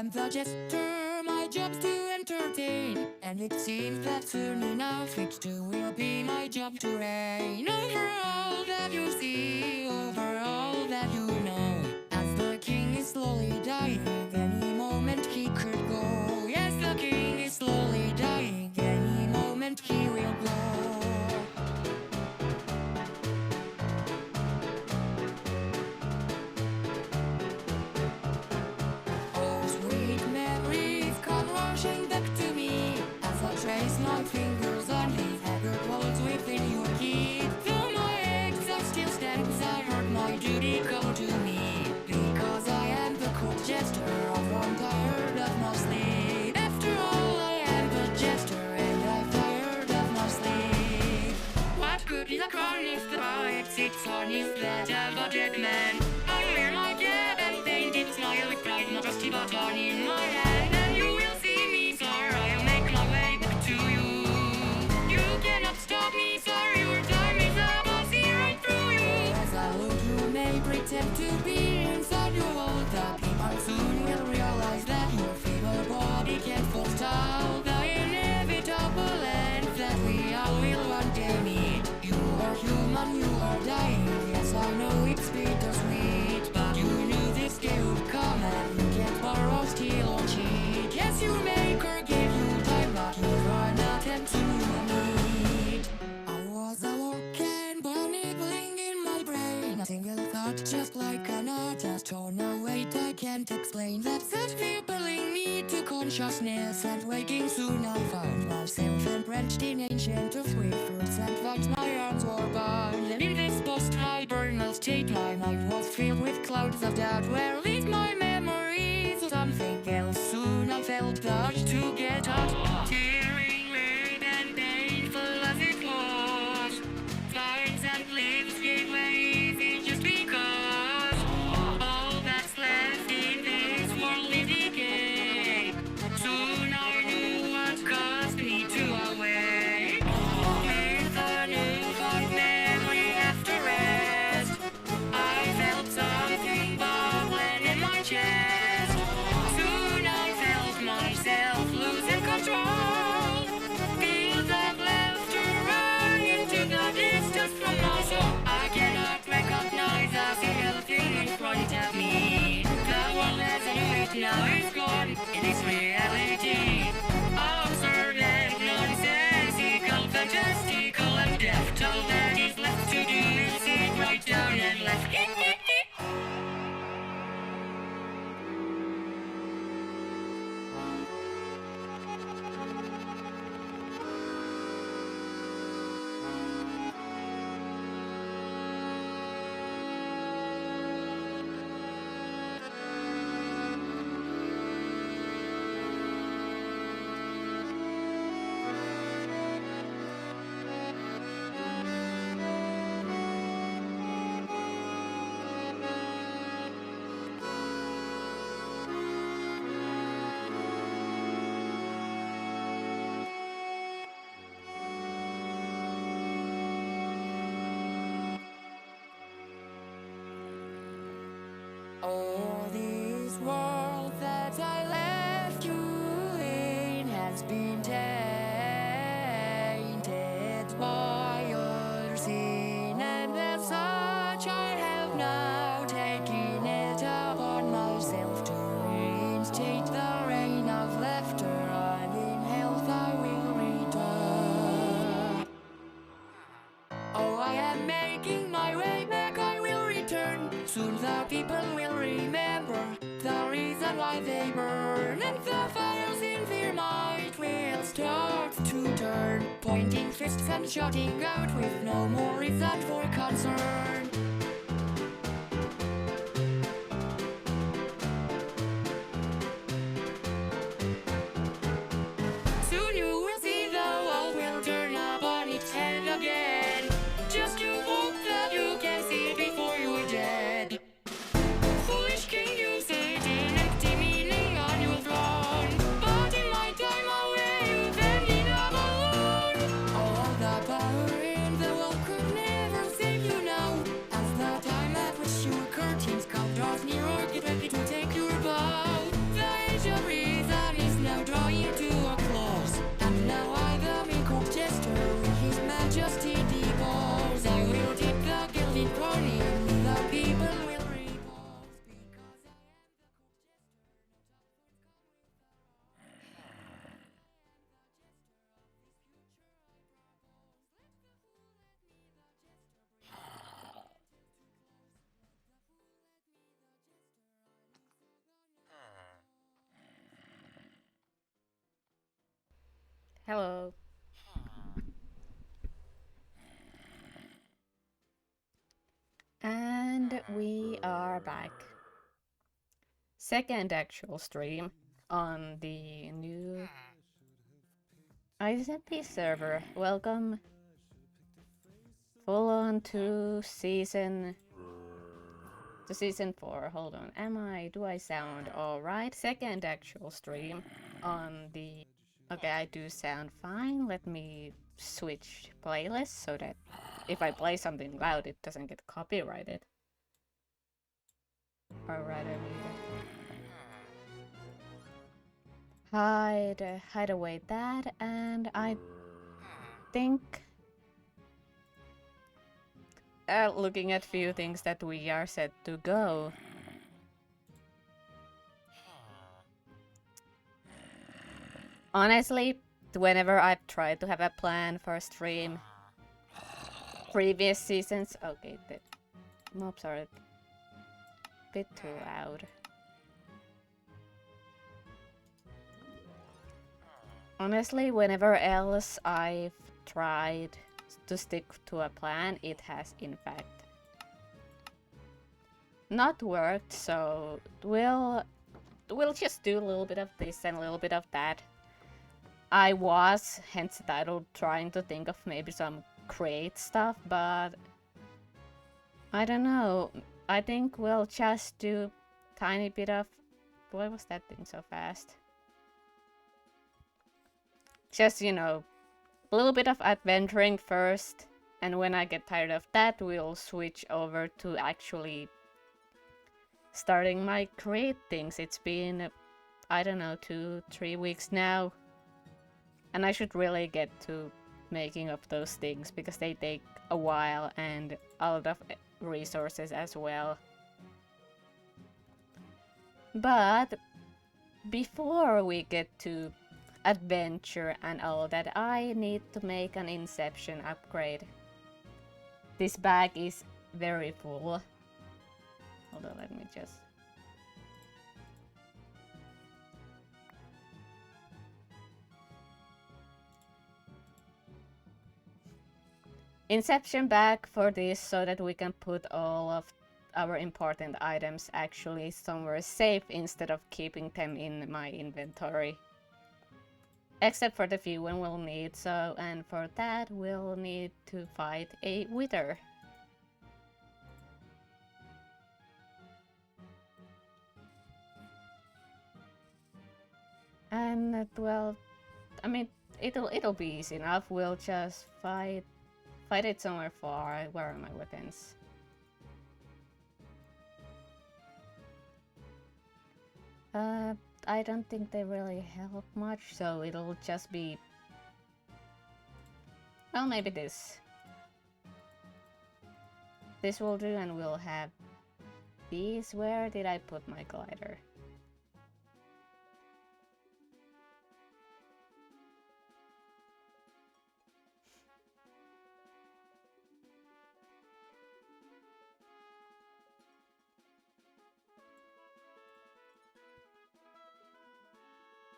am the jester, my job's to entertain. And it seems that soon enough it too will be my job to reign over all that you see, over all that you know. As the king is slowly dying, any moment he could go. Yes, the king is slowly dying, any moment he will go. Trace my fingers on these haggard walls within your keep. Though my exile still stands, I heard my duty call to me. Because I am the court jester, I'm tired of my sleep. After all, I am the jester, and I'm tired of my sleep. What good is a crown if the poet sits on his bed of a dead man? I wear my cap and painted smile with pride, not rusty baton in my hand. And you will see me, sir, I'll make my way to you. You cannot stop me, sorry, your time is up, I'll see right through you. As I look, you may pretend to be inside your old puppy, but soon will realize that your feeble body can't forestall the inevitable end that we all will one day meet. You are human, you are dying, yes I know it's bittersweet, but you knew this day would come and you can't borrow, steal or cheat. Yes, you make her give you time, but you are not into need. I was a working bunny bling in my brain, a single thought just like an artist on a weight I can't explain, that set feebling me to consciousness, and waking soon I found myself entrenched in ancient earth with fruits and thoughts my arms were bound. And in this post-hibernal state my mind was filled with clouds of doubt. Where lead my memories or something else? Soon I felt the urge to get out, tearing, weary and painful as it was. Vines and leaves gave way easy just because all that's left in this world is decay. Soon I knew what caused me to awake, with a newfound memory after rest. I felt something bubbling in my chest. Soon I felt myself losing control. Fields of laughter rang into the distance from my soul. I cannot recognize a single thing in front of me. The world as I knew it now is gone, it is reality. Absurd and nonsensical, fantastical and deft. All that is left to do is sit right down and laugh. Oh, this world that I left you in has been tainted by your sin, and as such I have now taken it upon myself to reinstate the reign of laughter, and in health I will return. Oh, I am making my way back, I will return. Soon the people will remember the reason why they burn, and the fires in their might will start to turn, pointing fists and shouting out with no more reason for concern. Soon you will see the world will turn upon its head again. Just you hope that you can see it before you're dead. Foolish king, you sit in empty meaning on your throne, but in my time away you've ended up alone. All the power in the world could never save you now. Hello. And we are back. Second actual stream on the new IZP server. Welcome full on to season 4. Hold on. Do I sound alright? Second actual stream on the Okay, I do sound fine. Let me switch playlists so that if I play something loud it doesn't get copyrighted. Or rather hide away that, and I think looking at few things that we are set to go. Honestly, whenever I've tried to have a plan for a stream previous seasons, okay, the mobs are a bit too loud. Honestly, whenever else I've tried to stick to a plan, it has in fact not worked, so we'll just do a little bit of this and a little bit of that. I was, hence the title, trying to think of maybe some create stuff, but I don't know. I think we'll just do tiny bit of... Why was that thing so fast? Just, you know, a little bit of adventuring first, and when I get tired of that, we'll switch over to actually starting my create things. It's been, I don't know, 2-3 weeks now. And I should really get to making up those things because they take a while and a lot of resources as well. But before we get to adventure and all that, I need to make an Inception upgrade. This bag is very full. Hold on, let me just... Inception bag for this so that we can put all of our important items actually somewhere safe instead of keeping them in my inventory. Except for the few one we'll need, so, and for that we'll need to fight a wither. And well, I mean, it'll be easy enough. We'll just fight it somewhere far. Where are my weapons? I don't think they really help much, so it'll just be... Well, maybe this. This will do, and we'll have these. Where did I put my glider?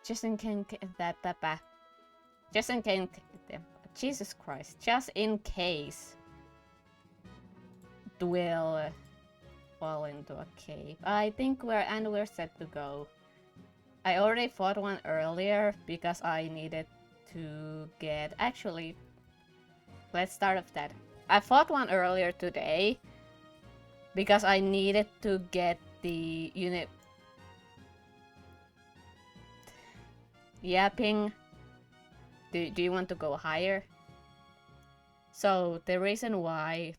Just in case just in case, Jesus Christ, just in case we'll fall into a cave. I think we're set to go. I already fought one earlier because I needed to get... Actually, let's start with that. I fought one earlier today because I needed to get the unit... Yapping. Do you want to go higher? So the reason why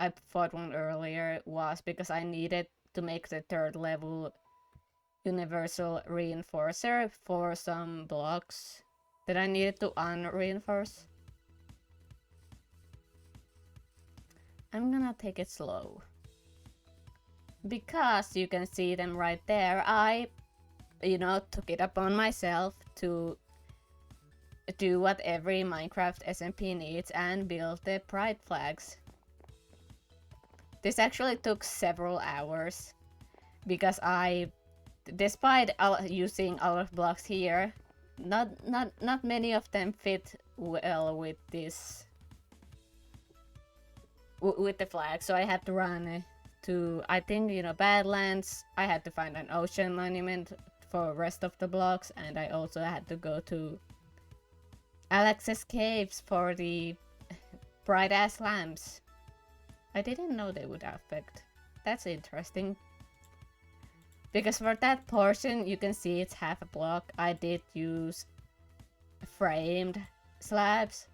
I fought one earlier was because I needed to make the 3rd level universal reinforcer for some blocks that I needed to unreinforce. I'm gonna take it slow. Because you can see them right there, I, you know, took it upon myself to do what every Minecraft SMP needs and build the pride flags. This actually took several hours because I, despite using a lot of blocks here, not many of them fit well with this with the flag, so I had to run to, I think, you know, Badlands. I had to find an ocean monument for rest of the blocks, and I also had to go to Alex's caves for the bright ass lamps. I didn't know they would affect. That's interesting. Because for that portion, you can see it's half a block. I did use framed slabs,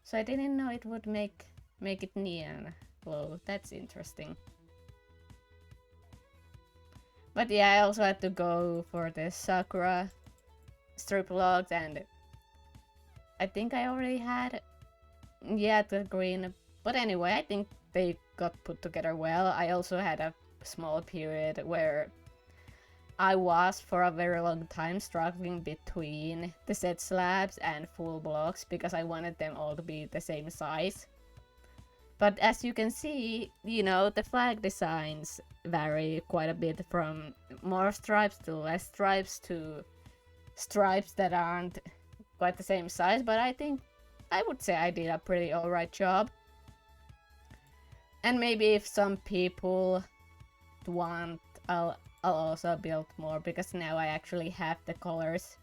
so I didn't know it would make it neon glow. That's interesting. But yeah, I also had to go for the Sakura strip logs, and I think I already had, yeah, the green. But anyway, I think they got put together well. I also had a small period where I was for a very long time struggling between the set slabs and full blocks because I wanted them all to be the same size. But as you can see, you know, the flag designs vary quite a bit from more stripes to less stripes to stripes that aren't quite the same size, but I think I would say I did a pretty alright job. And maybe if some people want, I'll also build more because now I actually have the colors.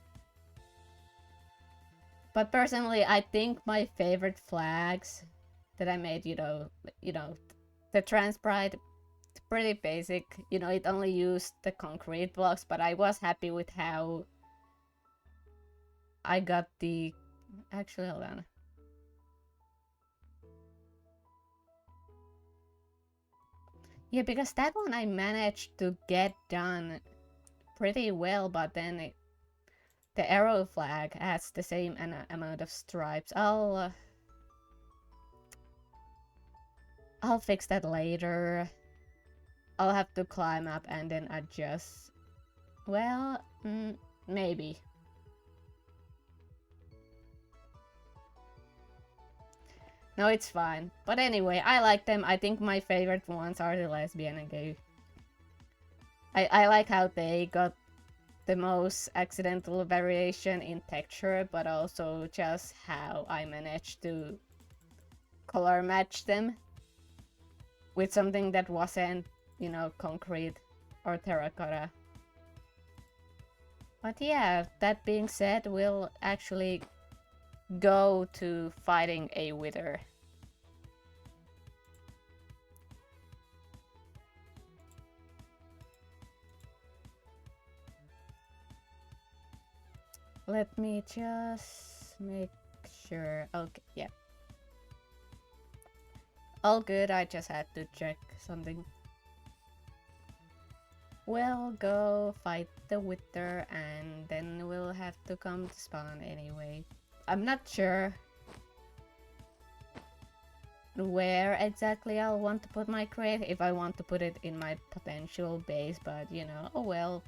But personally, I think my favorite flags that I made, you know, the Transpride, it's pretty basic. You know, it only used the concrete blocks, but I was happy with how I got the, actually, hold on. Yeah, because that one I managed to get done pretty well, but then the arrow flag has the same amount of stripes. I'll fix that later. I'll have to climb up and then adjust. Well, maybe. No, it's fine. But anyway, I like them. I think my favorite ones are the lesbian and gay. I like how they got the most accidental variation in texture, but also just how I managed to color match them with something that wasn't, you know, concrete or terracotta. But yeah, that being said, we'll actually go to fighting a wither. Let me just make sure. Okay, yeah. All good, I just had to check something. We'll go fight the wither and then we'll have to come to spawn anyway. I'm not sure where exactly I'll want to put my crate, if I want to put it in my potential base, but you know, oh well,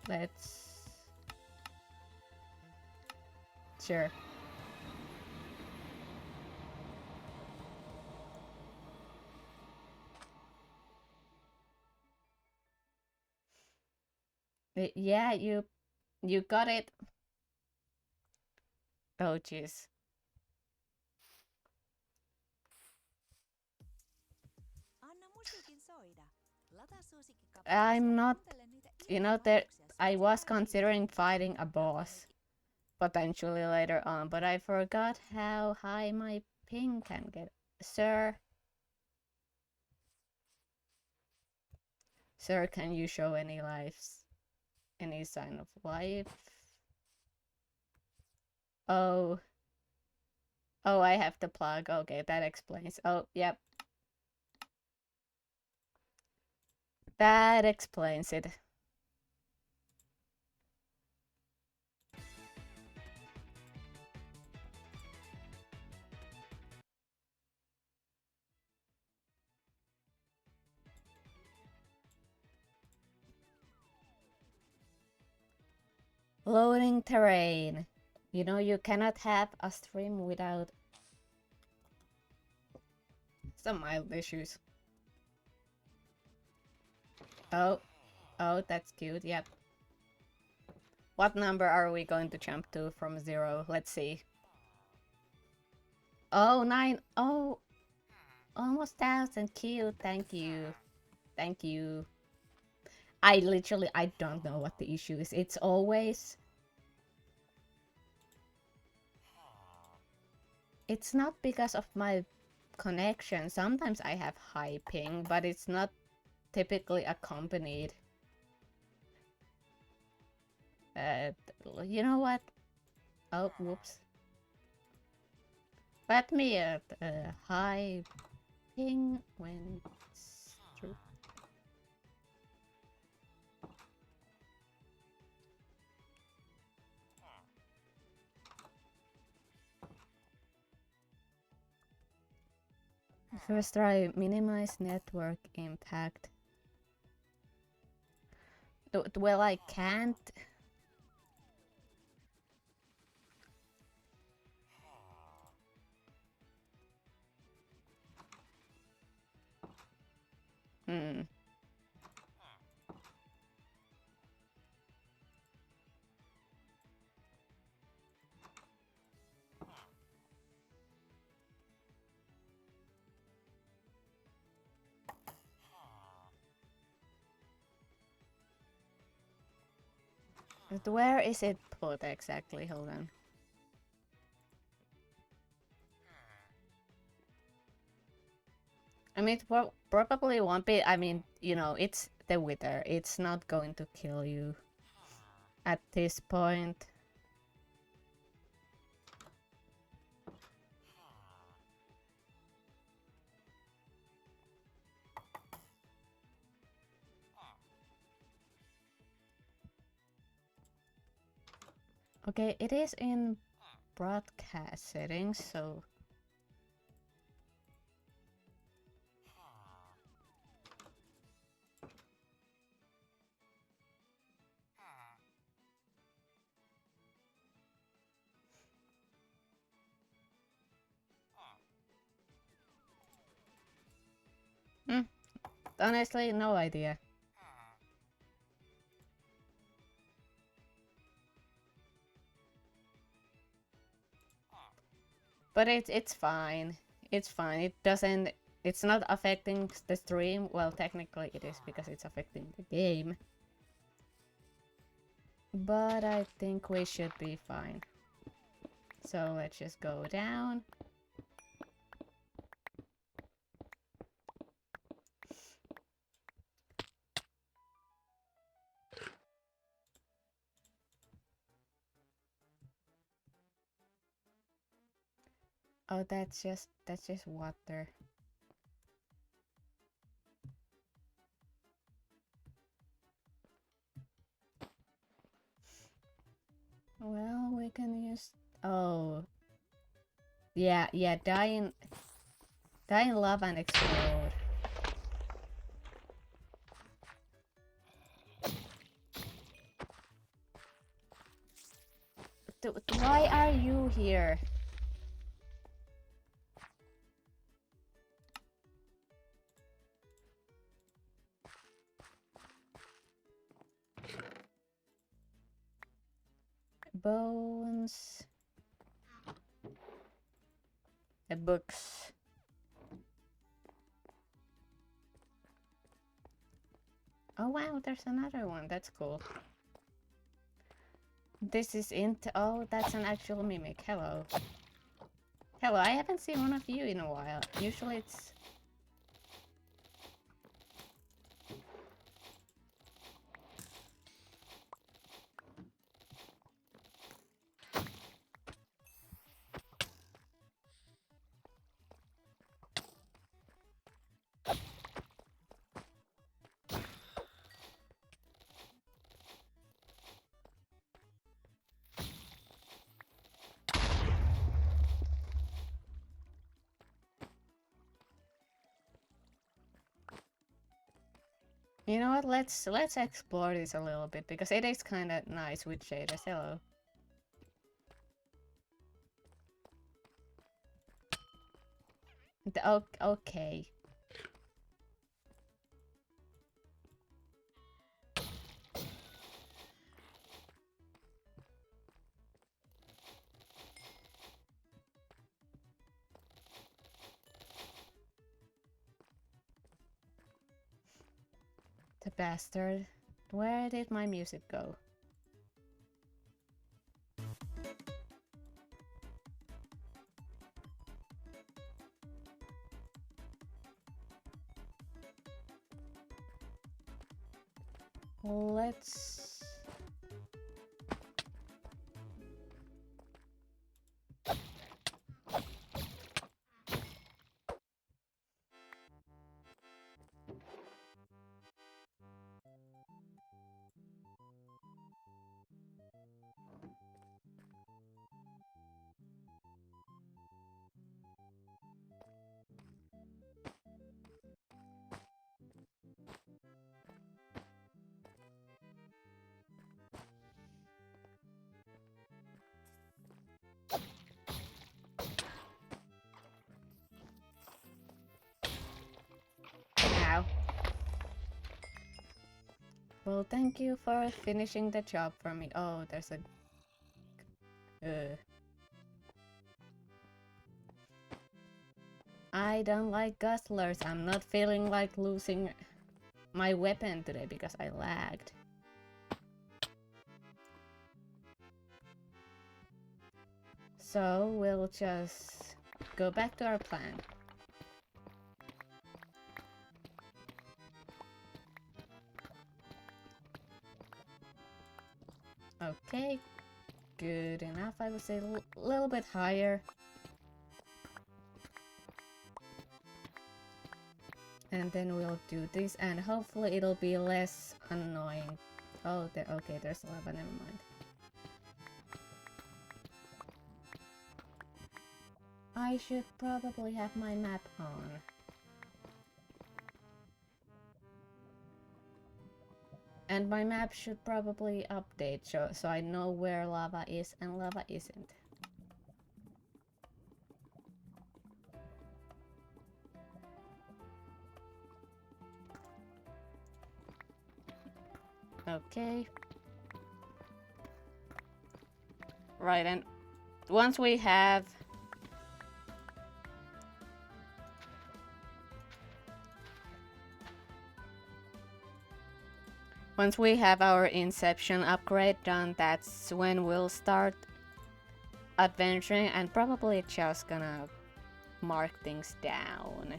let's... Sure. Yeah, you got it. Oh jeez. I'm not, you know, I was considering fighting a boss potentially later on, but I forgot how high my ping can get. Sir, can you show any lives? Any sign of life? Oh, I have to plug. Okay, that explains. Oh, yep. That explains it. Loading terrain. You know, you cannot have a stream without some mild issues. Oh, that's cute, yep. What number are we going to jump to from 0? Let's see. Oh, 9. Oh, almost 1,000. Cute. Thank you. Thank you. I don't know what the issue is. It's always... It's not because of my connection. Sometimes I have high ping, but it's not typically accompanied. You know what? Oh, whoops. Let me at high ping when it's true. First try minimize network impact. Well, I can't. Hmm. But where is it put exactly? Hold on. I mean, it probably won't be. I mean, you know, it's the Wither. It's not going to kill you at this point. Okay, it is in broadcast settings, so... honestly, no idea. But it's fine. It's fine. It doesn't... It's not affecting the stream. Well, technically it is because it's affecting the game. But I think we should be fine. So let's just go down. Oh, that's just water. Well, we can use... Oh. Yeah, die in lava and explode. Why are you here? Bones. The books. Oh wow, there's another one. That's cool. This is int. Oh, that's an actual mimic. Hello. Hello, I haven't seen one of you in a while. Usually it's... You know what? Let's explore this a little bit because it is kind of nice with shaders. Hello. Okay. The bastard. Where did my music go? Let's... Ow. Well, thank you for finishing the job for me. Oh, there's a... I don't like Guzzlers. I'm not feeling like losing my weapon today because I lagged. So we'll just go back to our plan. Okay, good enough. I would say a little bit higher. And then we'll do this, and hopefully it'll be less annoying. Oh, okay, there's lava, never mind. I should probably have my map on. And my map should probably update so I know where lava is and lava isn't. Okay. Right, and once we have our Inception upgrade done, that's when we'll start adventuring and probably just gonna mark things down.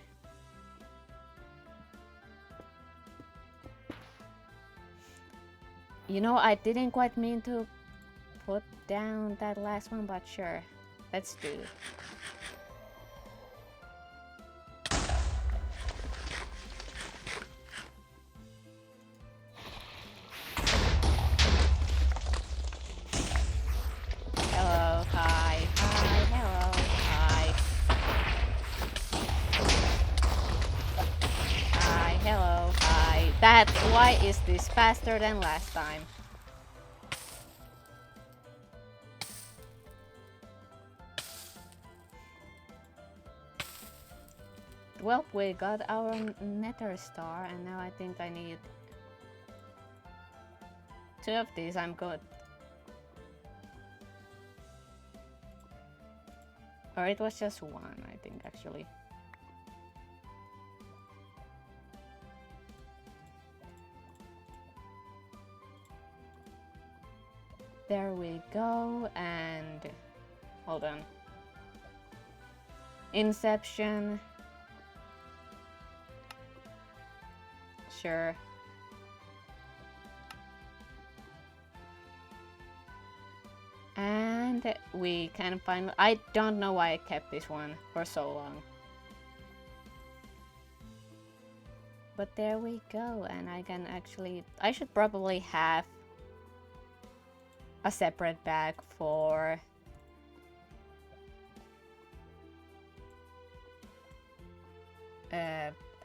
You know, I didn't quite mean to put down that last one, but sure, let's do it. Hello, hi, hello, hi. Hi, hello, hi. Why is this faster than last time? Well, we got our Nether Star, and now I think I need 2 of these. I'm good. Or it was just 1, I think, actually. There we go, and hold on. Inception. Sure. And we can find... I don't know why I kept this one for so long. But there we go, and I can actually... I should probably have a separate bag for...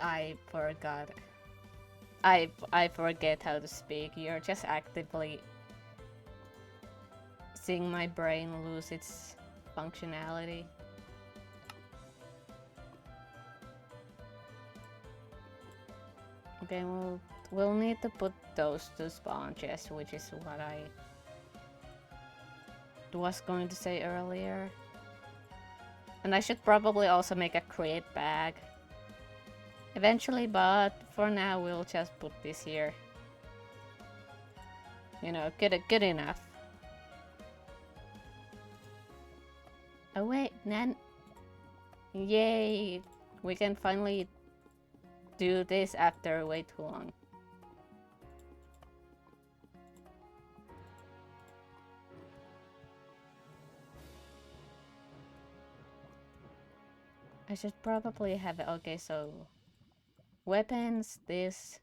I forgot. I forget how to speak. You're just actively seeing my brain lose its functionality. Okay, we'll need to put those to spawn chests, which is what I was going to say earlier. And I should probably also make a crate bag. Eventually, but for now we'll just put this here. You know, good enough. Oh wait, Nan. Yay! We can finally do this after way too long. I should probably have it. Okay, so weapons, this.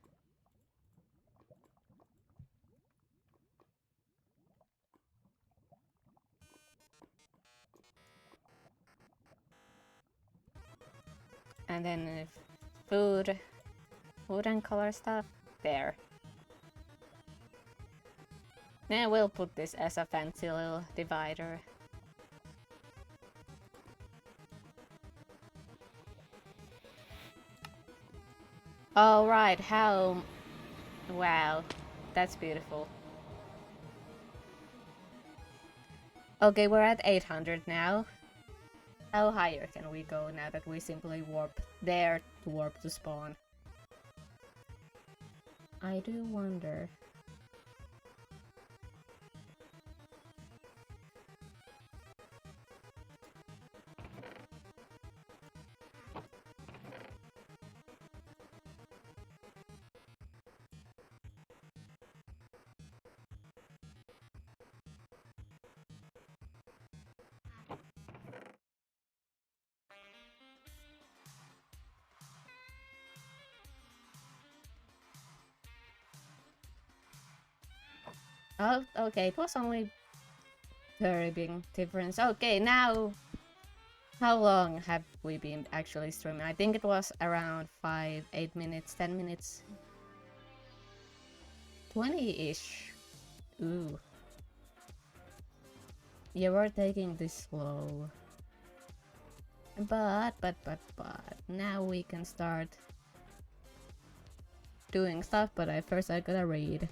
And then food and color stuff there. Now we'll put this as a fancy little divider. All right, how... Wow, that's beautiful. Okay, we're at 800 now. How higher can we go now that we simply warp there to warp to spawn? I do wonder. Oh, okay, it was only very big difference. Okay, now how long have we been actually streaming? I think it was around 5, 8 minutes, 10 minutes. 20-ish. Ooh. Yeah, we're taking this slow. But, now we can start doing stuff, but first I gotta read.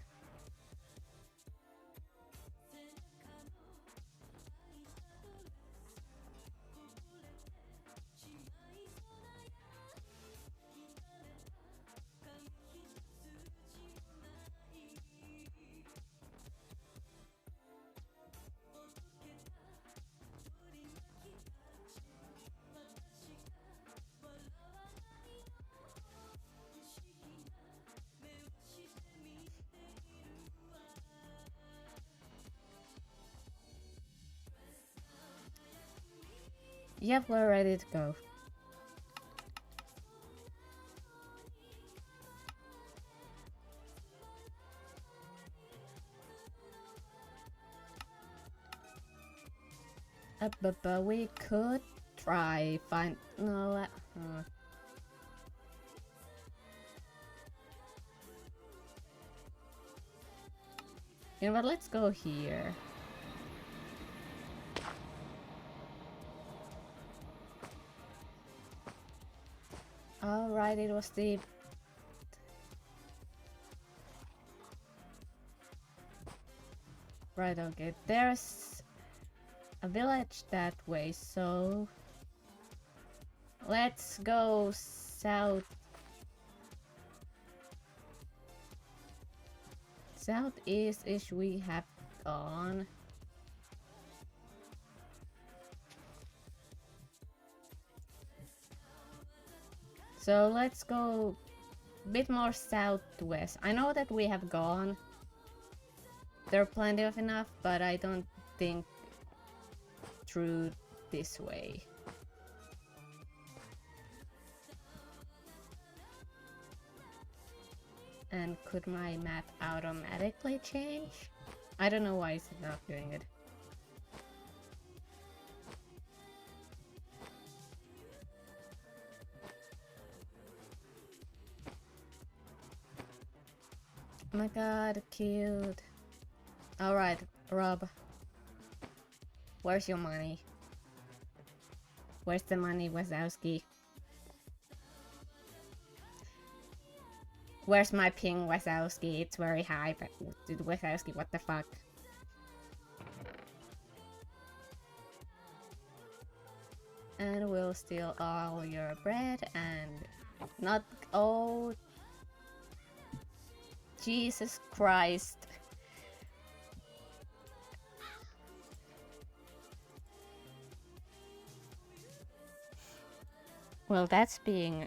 Yep, we're ready to go. But we could try find no. You know what? Let's go here. Alright, it was the... Right, okay. There's a village that way, so... Let's go south. Southeast-ish we have gone. So let's go a bit more southwest. I know that we have gone. There are plenty of enough, but I don't think through this way. And could my map automatically change? I don't know why it's not doing it. Oh my god, cute. Alright, Rob. Where's your money? Where's the money, Wazowski? Where's my ping, Wazowski? It's very high, but dude, Wazowski, what the fuck? And we'll steal all your bread and Not. Oh, Jesus Christ. Well, that's being.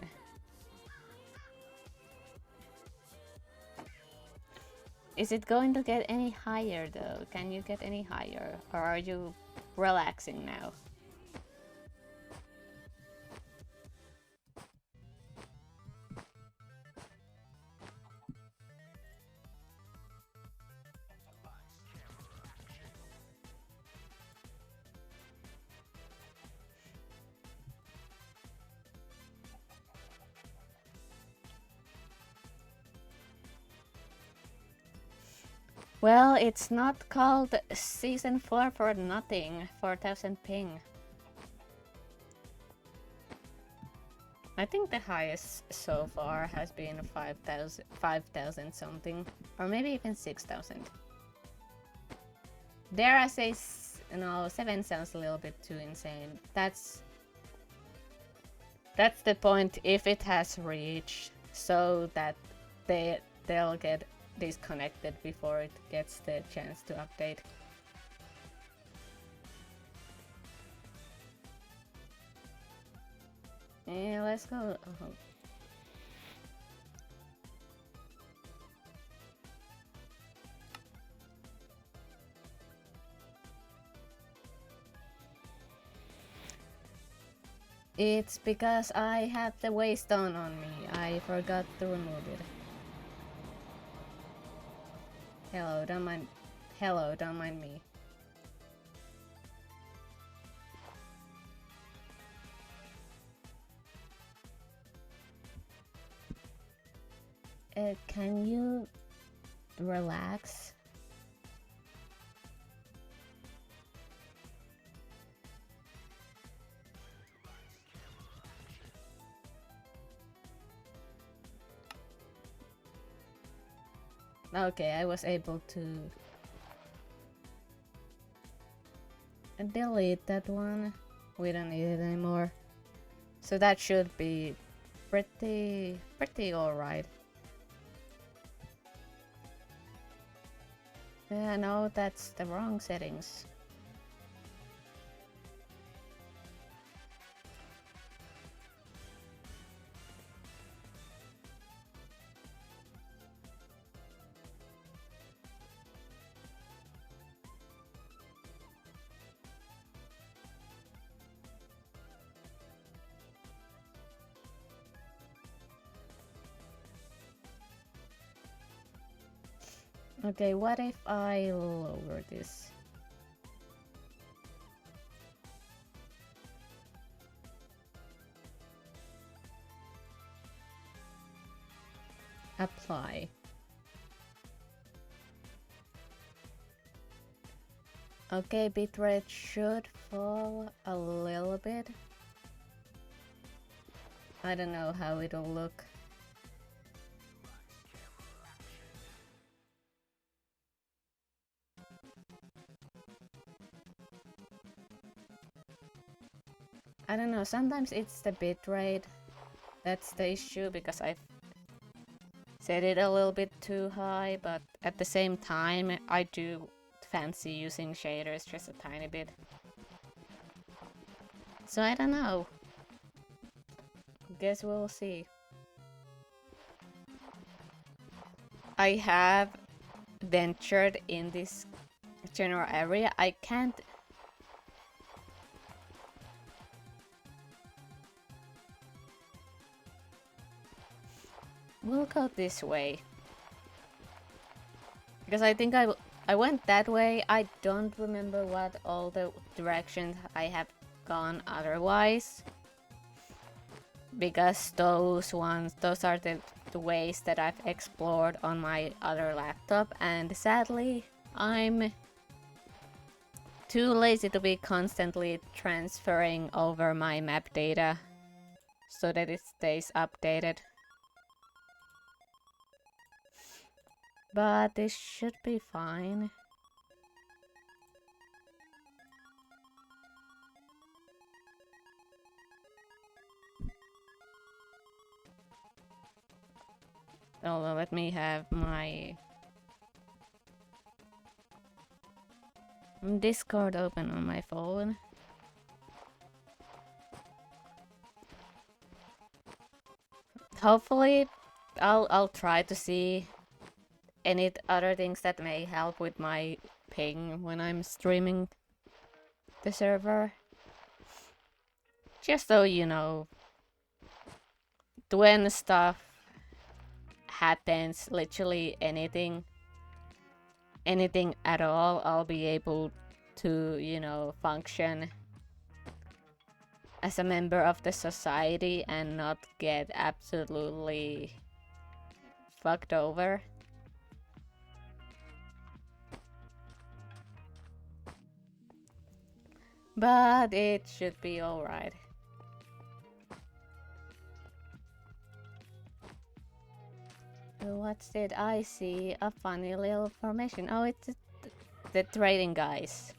Is it going to get any higher though? Can you get any higher? Or are you relaxing now? Well, it's not called Season 4 for nothing. 4000 ping. I think the highest so far has been 5,000 something. Or maybe even 6,000. Dare I say, no, 7 sounds a little bit too insane. That's the point, if it has reached, so that they'll get disconnected before it gets the chance to update. Yeah, let's go. It's because I have the waystone on me. I forgot to remove it. Hello, don't mind. Hello, don't mind me. Can you relax? Okay, I was able to delete that one. We don't need it anymore. So that should be pretty alright. Yeah, no, that's the wrong settings. Okay, what if I lower this? Apply. Okay, bitrate should fall a little bit. I don't know how it'll look. I don't know, sometimes it's the bitrate that's the issue, because I've set it a little bit too high, but at the same time I do fancy using shaders just a tiny bit. So I don't know. Guess we'll see. I have ventured in this general area. I can't. We'll go this way. Because I think I went that way. I don't remember what all the directions I have gone otherwise. Because those are the ways that I've explored on my other laptop, and sadly I'm too lazy to be constantly transferring over my map data so that it stays updated. But this should be fine. Although let me have my Discord open on my phone. Hopefully, I'll try to see any other things that may help with my ping when I'm streaming the server. Just so you know, when stuff happens, literally anything at all, I'll be able to, you know, function as a member of the society and not get absolutely fucked over. But it should be alright. What did I see? A funny little formation. Oh, it's the trading guys.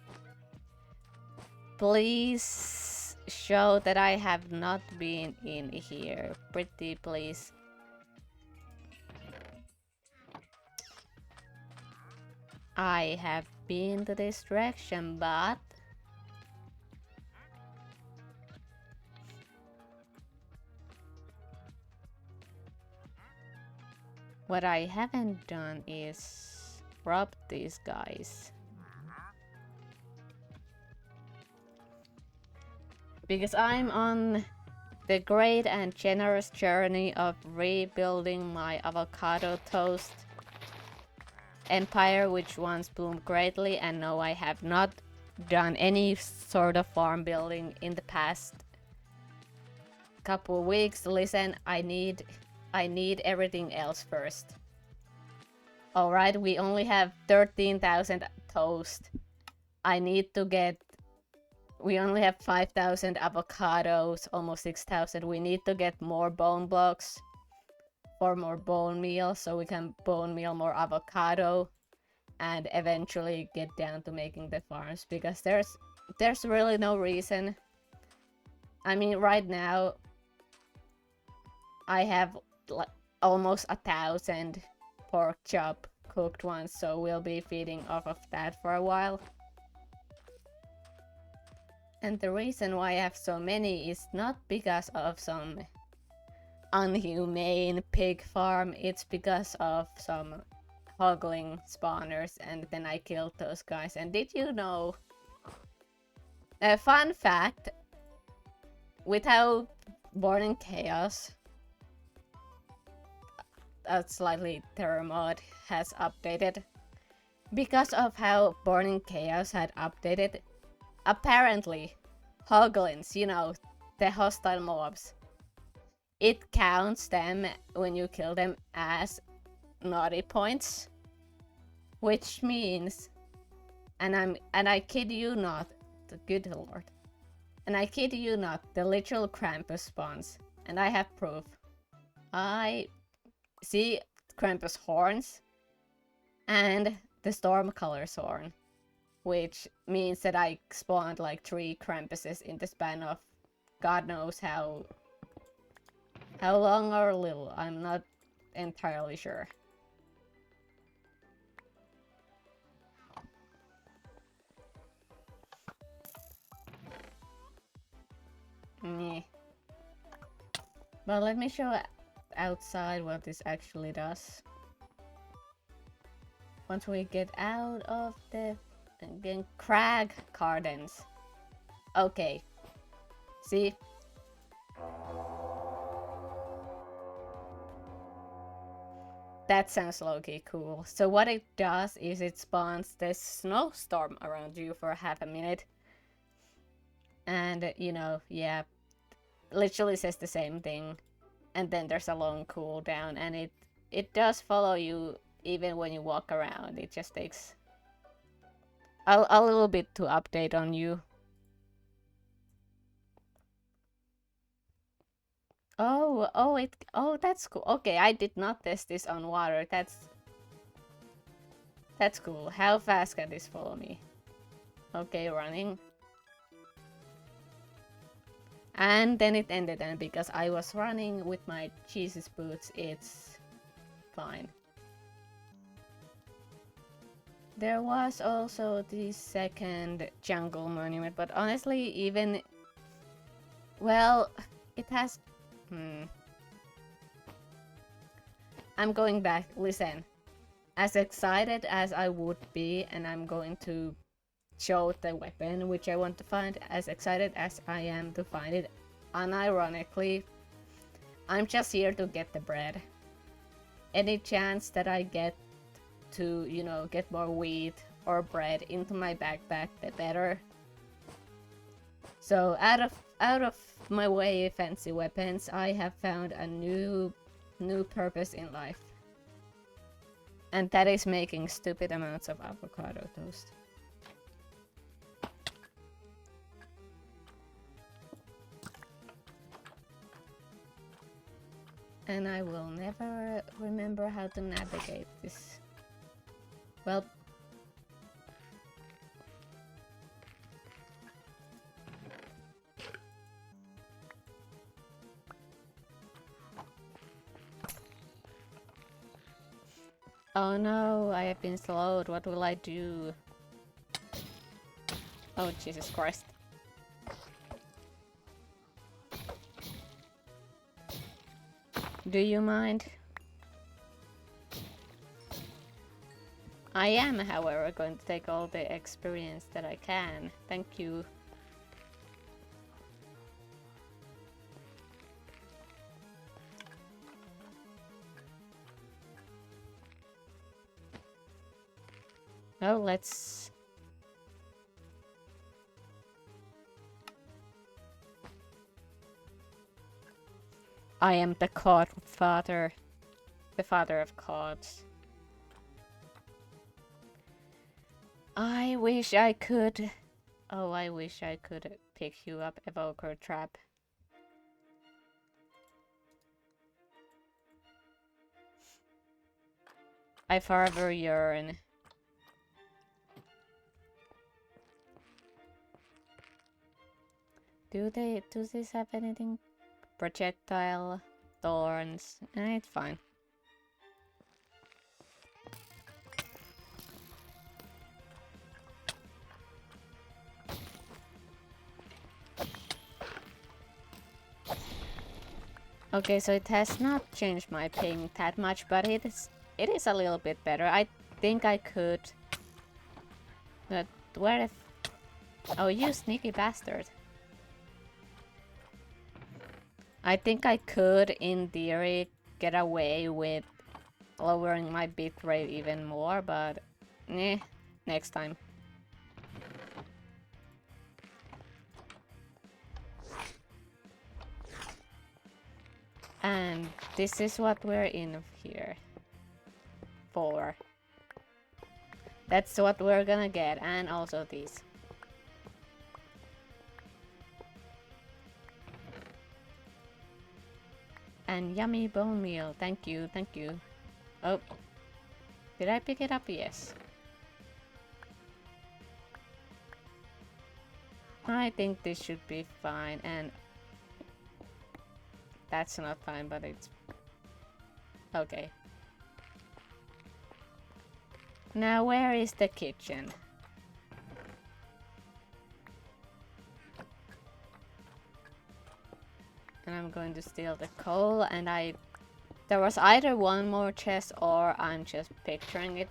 Please show that I have not been in here. Pretty please. I have been to this direction, but what I haven't done is rob these guys. Because I'm on the great and generous journey of rebuilding my avocado toast empire, which once boomed greatly, and no, I have not done any sort of farm building in the past couple weeks. Listen, I need everything else first. Alright, we only have 13,000 toast. I need to get... We only have 5,000 avocados, almost 6,000. We need to get more bone blocks for more bone meal, so we can bone meal more avocado and eventually get down to making the farms, because there's really no reason. I mean, right now I have almost 1,000 pork chop cooked ones, so we'll be feeding off of that for a while. And the reason why I have so many is not because of some unhumane pig farm, it's because of some hoggling spawners, and then I killed those guys. And did you know, a fun fact, with how Born in Chaos, a slightly terror mod, has updated, because of how Born in Chaos had updated, apparently hoglins, you know, the hostile mobs, it counts them when you kill them as naughty points, which means, and I kid you not, the good lord, and I kid you not, the literal Krampus spawns, and I have proof. I see Krampus horns and the storm colors horn, which means that I spawned like 3 Krampuses in the span of God knows how long or little, I'm not entirely sure. Meh. But let me show outside what this actually does. Once we get out of the crag gardens. Okay. See? That sounds low-key cool. So what it does is it spawns this snowstorm around you for half a minute. And, you know, yeah, literally says the same thing. And then there's a long cooldown, and it does follow you even when you walk around. It just takes a little bit to update on you. Oh, that's cool. Okay, I did not test this on water. That's cool. How fast can this follow me? Okay, running. And then it ended, and because I was running with my Jesus boots, it's fine. There was also the second jungle monument, but honestly, even... Well, it has... I'm going back. Listen. As excited as I would be, and I'm going to show the weapon which I want to find, as excited as I am to find it, unironically, I'm just here to get the bread. Any chance that I get to, you know, get more wheat or bread into my backpack, the better. So out of my way fancy weapons, I have found a new purpose in life. And that is making stupid amounts of avocado toast. And I will never remember how to navigate this. Well... Oh no, I have been slowed. What will I do? Oh, Jesus Christ. Do you mind? I am, however, going to take all the experience that I can. Thank you. Oh, let's... I am the cod father. The father of cods. I wish I could... Oh, I wish I could pick you up, Evoker Trap. I forever yearn. Does this have anything? Projectile, thorns, it's fine. Okay, so it has not changed my ping that much, but it is a little bit better. I think I could... But where if... Oh, you sneaky bastard. I think I could, in theory, get away with lowering my bitrate even more, but... next time. And this is what we're in here for. That's what we're gonna get, and also these. And yummy bone meal. Thank you, thank you. Oh. Did I pick it up? Yes. I think this should be fine, and... That's not fine, but it's... Okay. Now, where is the kitchen? And I'm going to steal the coal, and there was either one more chest or I'm just picturing it.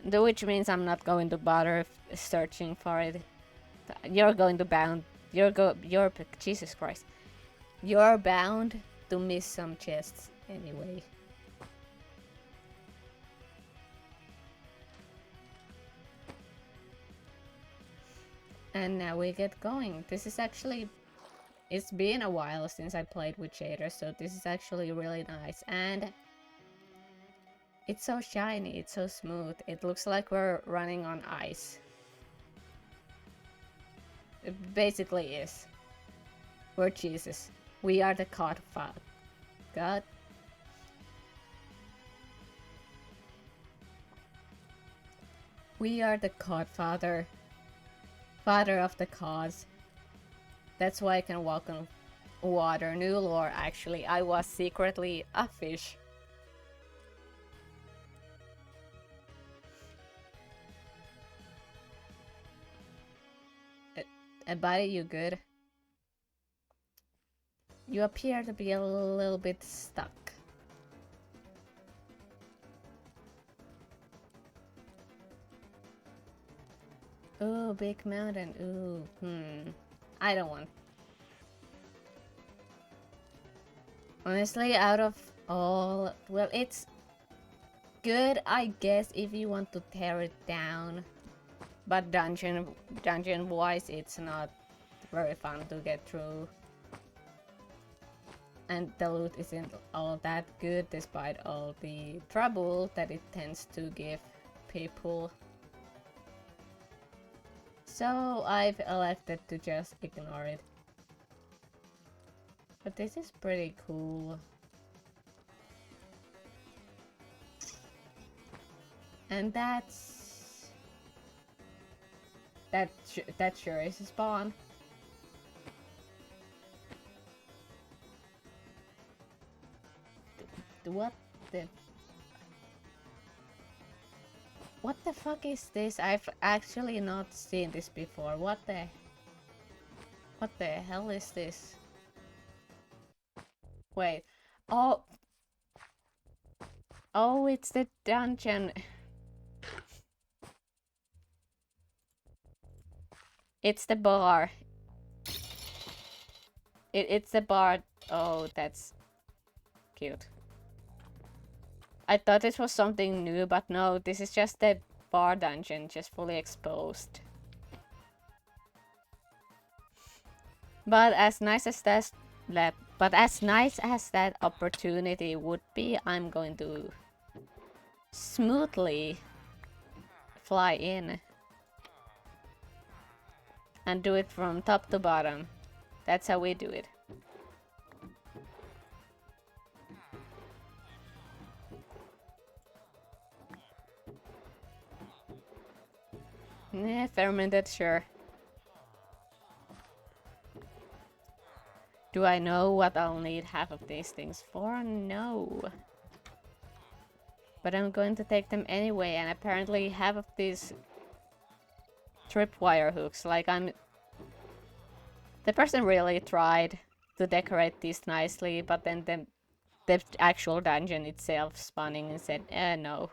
Which means I'm not going to bother searching for it. You're going to bound... Jesus Christ. You're bound to miss some chests anyway. And now we get going. This is actually... It's been a while since I played with shaders, so this is actually really nice. And it's so shiny, it's so smooth. It looks like we're running on ice. It basically is. We're Jesus. We are the cod father. God. We are the cod father. Father of the cause. That's why I can walk on water. New lore, actually. I was secretly a fish. Buddy, you good? You appear to be a little bit stuck. Ooh, big mountain. Ooh, I don't want. Honestly, out of all, well, it's good, I guess, if you want to tear it down. But dungeon wise, it's not very fun to get through. And the loot isn't all that good despite all the trouble that it tends to give people. So I've elected to just ignore it. But this is pretty cool. And that sure is a spawn. What the fuck is this? I've actually not seen this before. What the hell is this? Wait. Oh, it's the dungeon. It's the bar. It's the bar. Oh, that's cute. I thought this was something new, but no, this is just the bar dungeon, just fully exposed. But as nice as that opportunity would be, I'm going to smoothly fly in and do it from top to bottom. That's how we do it. Yeah, fermented, sure. Do I know what I'll need half of these things for? No. But I'm going to take them anyway, and apparently half of these tripwire hooks, like the person really tried to decorate these nicely, but then the actual dungeon itself spawning and said, no.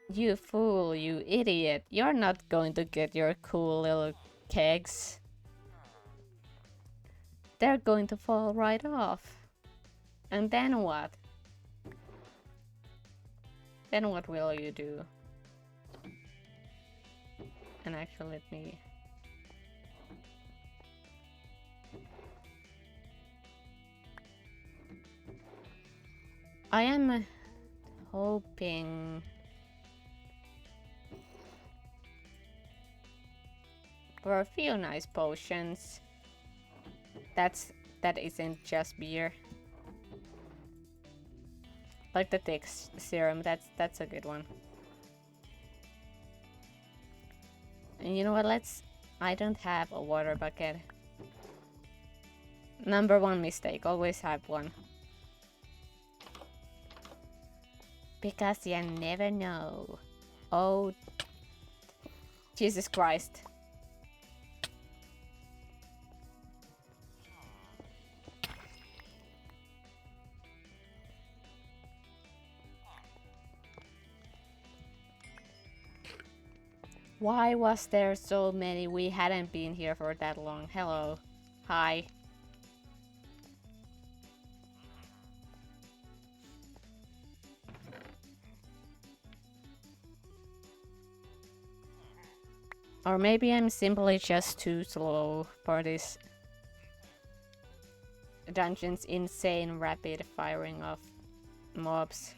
You fool, you idiot. You're not going to get your cool little kegs. They're going to fall right off. And then what? Then what will you do? And actually let me... I am hoping... for a few nice potions. That isn't just beer. Like the thick serum, that's a good one. And you know what, I don't have a water bucket. Number one mistake, always have one. Because you never know. Oh, Jesus Christ. Why was there so many? We hadn't been here for that long. Hello. Hi. Or maybe I'm simply just too slow for this dungeon's insane rapid firing of mobs.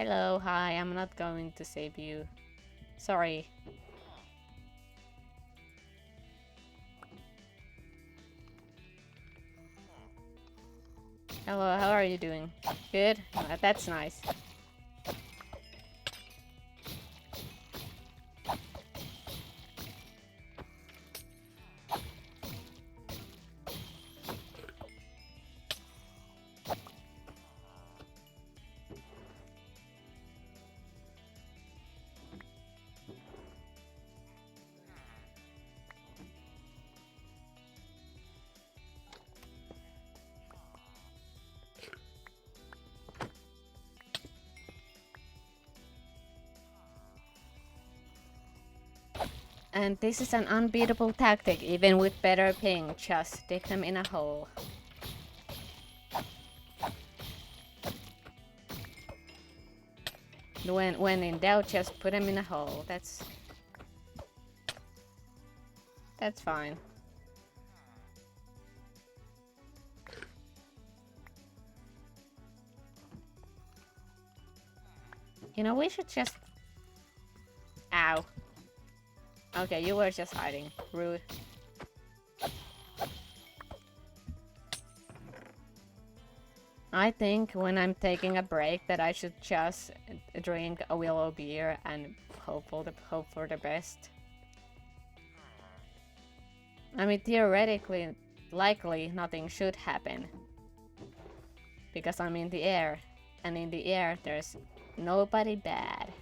Hello, hi, I'm not going to save you. Sorry. Hello, how are you doing? Good? That's nice. And this is an unbeatable tactic, even with better ping. Just stick them in a hole. When in doubt, just put them in a hole. That's fine. You know, we should just... Ow. Okay, you were just hiding. Rude. I think when I'm taking a break that I should just drink a willow beer and hope for the best. I mean, theoretically, likely nothing should happen. Because I'm in the air. And in the air, there's nobody bad.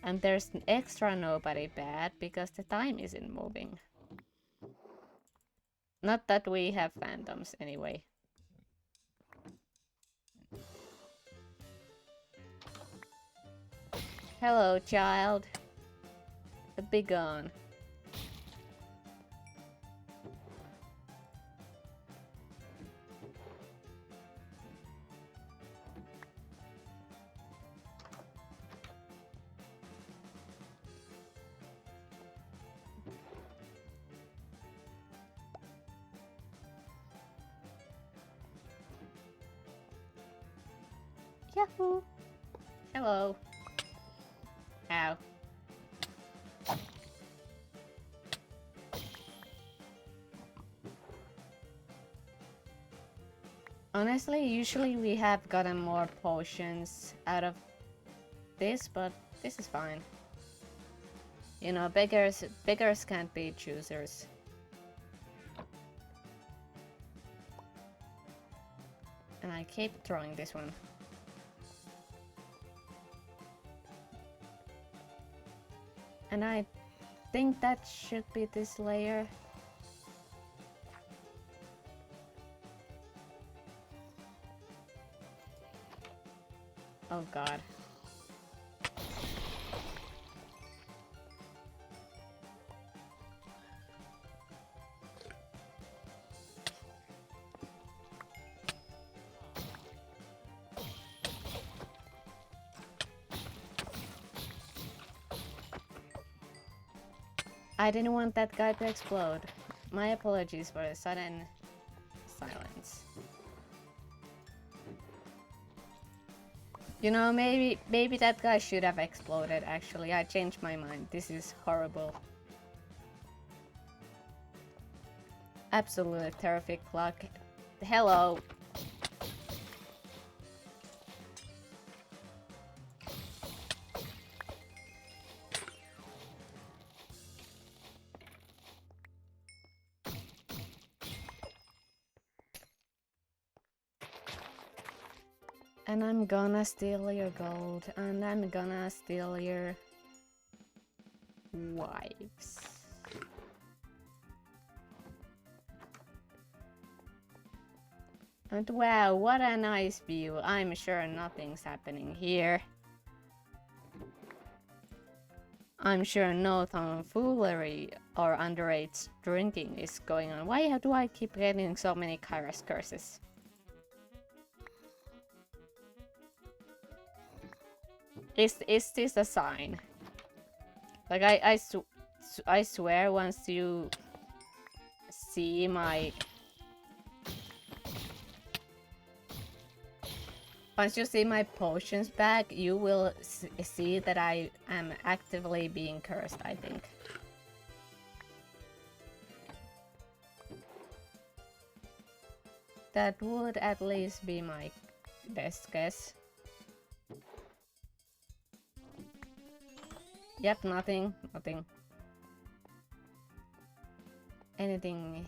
And there's an extra nobody bad because the time isn't moving. Not that we have phantoms, anyway. Hello, child. Be gone. Yahoo! Hello. Ow. Honestly, usually we have gotten more potions out of this, but this is fine. You know, beggars can't be choosers. And I keep throwing this one. And I think that should be this layer. Oh god. I didn't want that guy to explode. My apologies for the sudden silence. You know, maybe that guy should have exploded, actually. I changed my mind. This is horrible. Absolutely terrific luck. Hello. And I'm gonna steal your gold, and I'm gonna steal your wives. And wow, what a nice view. I'm sure nothing's happening here. I'm sure no tomfoolery or underage drinking is going on. Why do I keep getting so many Kairos curses? Is this a sign? Like I swear once you see my potions back, you will see that I am actively being cursed, I think. That would at least be my best guess. Yep, nothing. Anything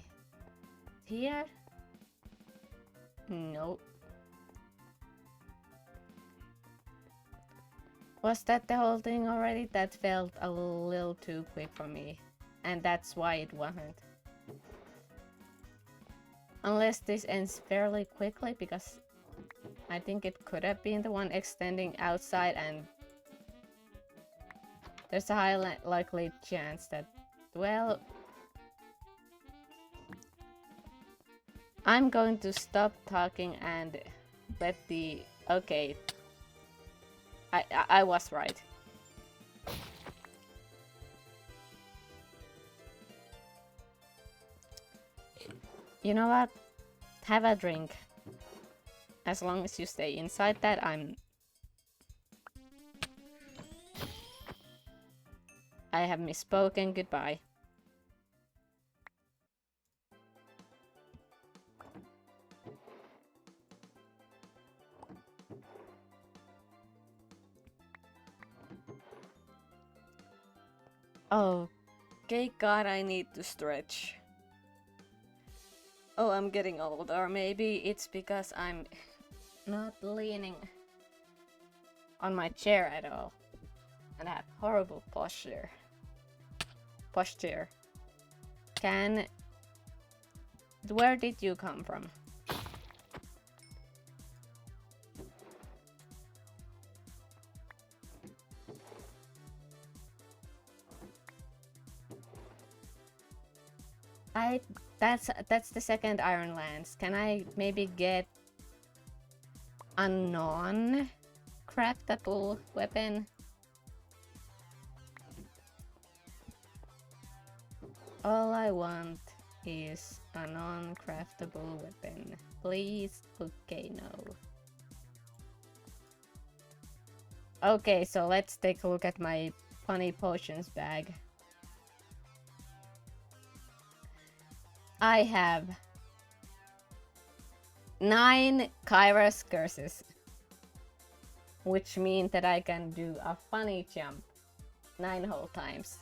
here? Nope. Was that the whole thing already? That felt a little too quick for me. And that's why it wasn't. Unless this ends fairly quickly, because I think it could have been the one extending outside and There's a high likely chance that, well, I'm going to stop talking and let the... Okay. I was right. You know what? Have a drink. As long as you stay inside that, I have misspoken. Goodbye. Oh, okay, God, I need to stretch. Oh, I'm getting old, or maybe it's because I'm not leaning on my chair at all. And I have horrible posture. Where did you come from? That's the second Iron Lance. Can I maybe get a non-craftable weapon? All I want is a non-craftable weapon. Please? Okay, no. Okay, so let's take a look at my funny potions bag. I have 9 Kyra's curses, which means that I can do a funny jump 9 whole times.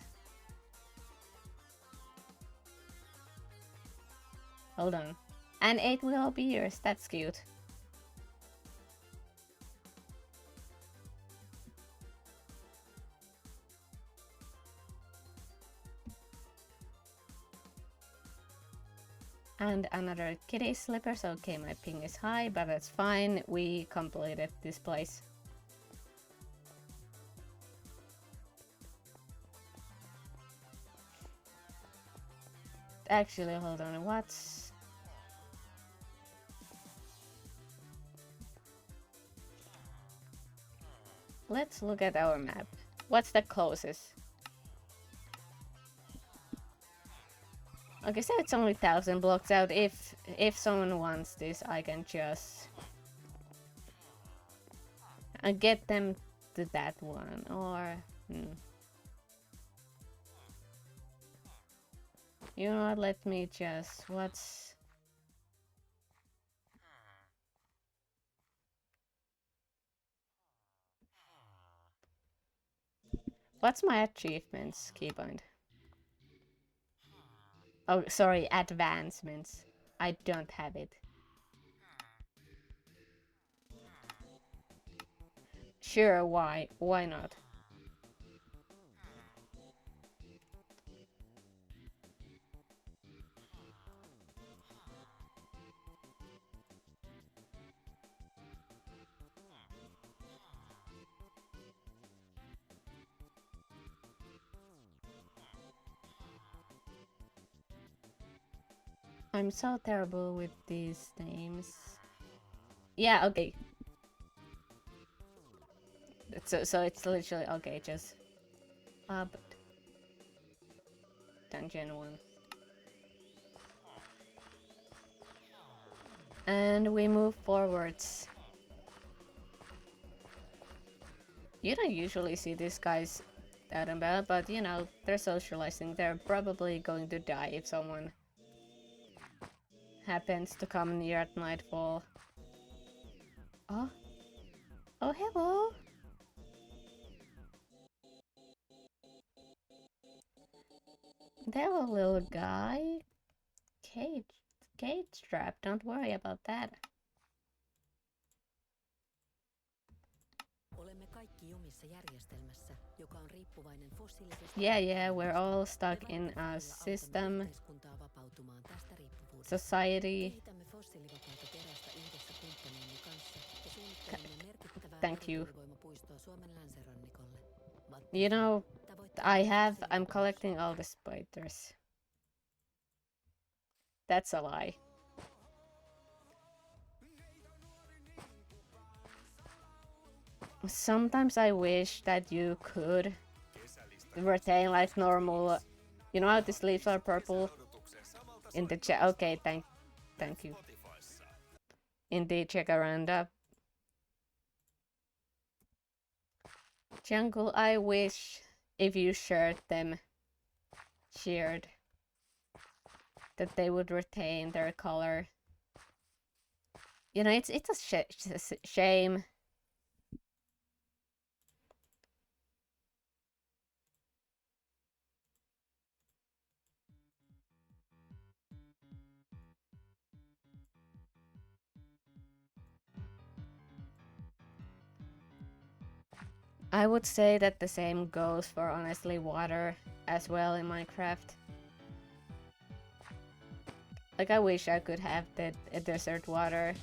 Hold on. And 8 little beers, that's cute. And another kitty slippers. Okay, my ping is high, but that's fine. We completed this place. Actually, hold on. What's... Let's look at our map. What's the closest? Okay, so it's only 1,000 blocks out. If someone wants this, I can just get them to that one, or you know what? Let me just what's my achievements keybind? Oh, sorry, advancements. I don't have it. Sure, why? Why not? I'm so terrible with these names. Yeah, okay. So it's literally okay, just up dungeon 1. And we move forwards. You don't usually see these guys out and about, but you know, they're socializing. They're probably going to die if someone happens to come near at nightfall. Oh. Oh, hello. Hello, little guy. Cage trap. Don't worry about that. Yeah, we're all stuck in a system, society. Thank you. You know, I'm collecting all the spiders. That's a lie. Sometimes I wish that you could retain like normal. You know how these leaves are purple in the chat. Okay, thank you. In the Jacaranda jungle, I wish if you shared that they would retain their color. You know, it's a shame. I would say that the same goes for honestly water as well in Minecraft. Like I wish I could have the desert water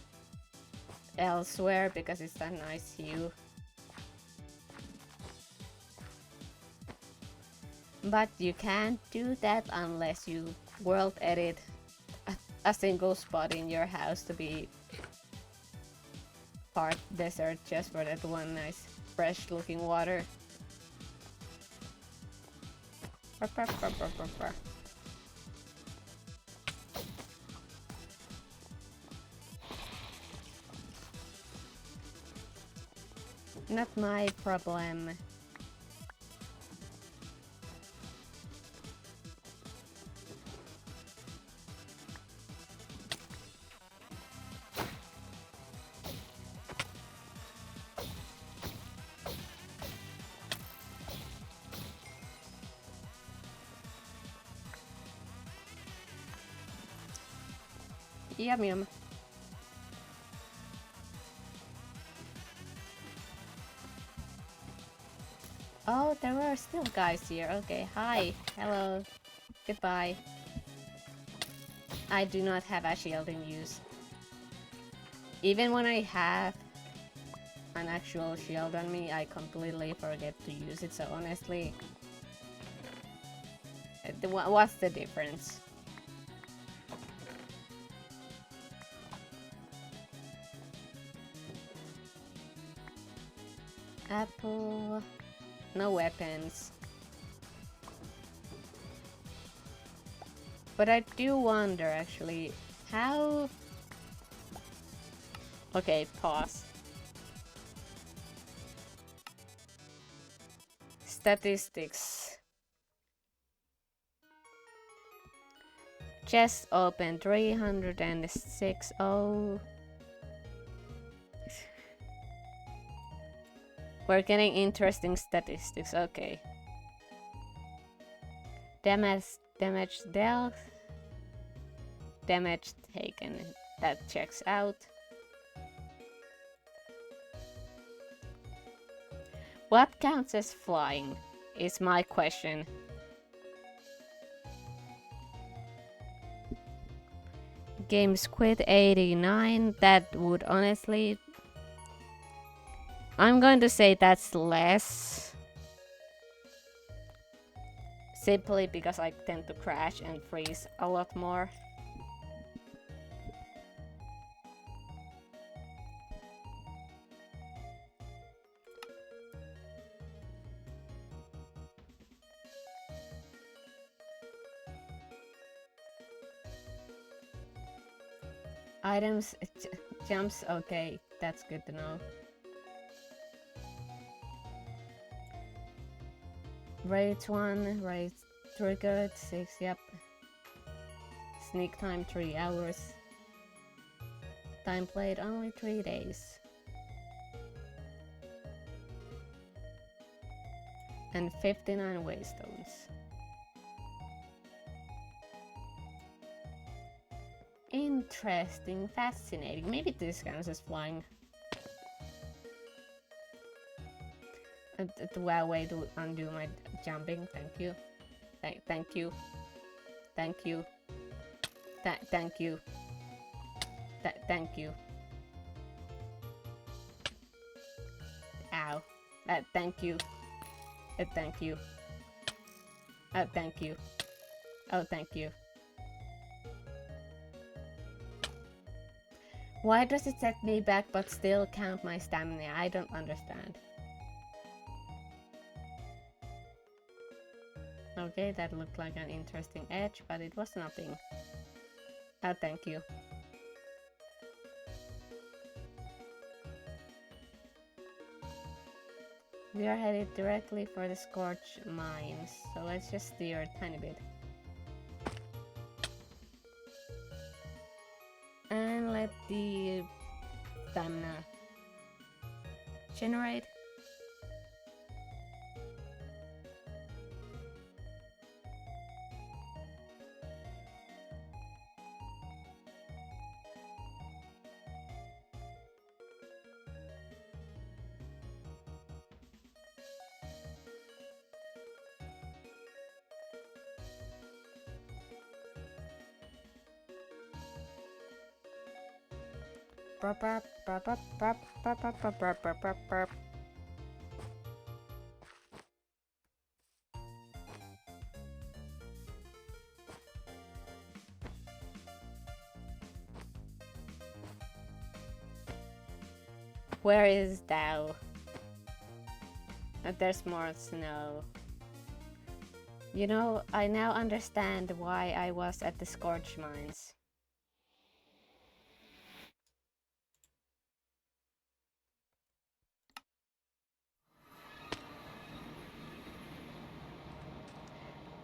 elsewhere because it's a nice hue. But you can't do that unless you world edit a single spot in your house to be part desert just for that one nice fresh looking water. Not my problem. Yum yum. Oh, there are still guys here. Okay, hi, hello, goodbye. I do not have a shield in use. Even when I have an actual shield on me, I completely forget to use it, so honestly... What's the difference? Apple... No weapons. But I do wonder, actually, how... Okay, pause. Statistics. Chest open 306. Oh. We're getting interesting statistics, okay. Damage dealt. Damage taken. That checks out. What counts as flying is my question. Game Squid 89, that would honestly... I'm going to say that's less. Simply because I tend to crash and freeze a lot more. Items, jumps, okay, that's good to know. Rate 1, rate triggered 6, yep. Sneak time 3 hours. Time played only 3 days. And 59 waystones. Interesting, fascinating. Maybe this counts as flying. Well, way to undo my jumping. Thank you. Thank you. Thank you. Thank you. Thank you. Ow. Thank you. Thank you. Thank you. Oh, thank you. Why does it set me back but still count my stamina? I don't understand. Okay, that looked like an interesting edge, but it was nothing. Oh, thank you. We are headed directly for the Scorch Mines, so let's just steer a tiny bit. And let the stamina generate. Where is thou? There's more snow. You know, I now understand why I was at the Scorch Mines.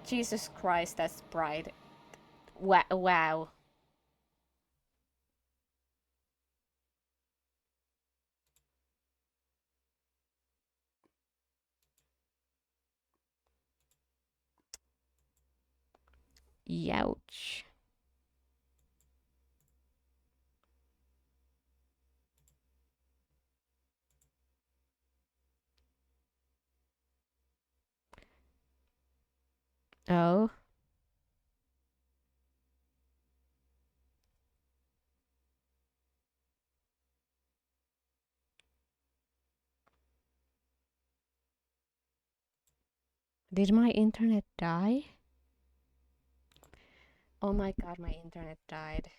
Jesus Christ, that's bright. Wow. Youch. Oh. Did my internet die? Oh my god, my internet died.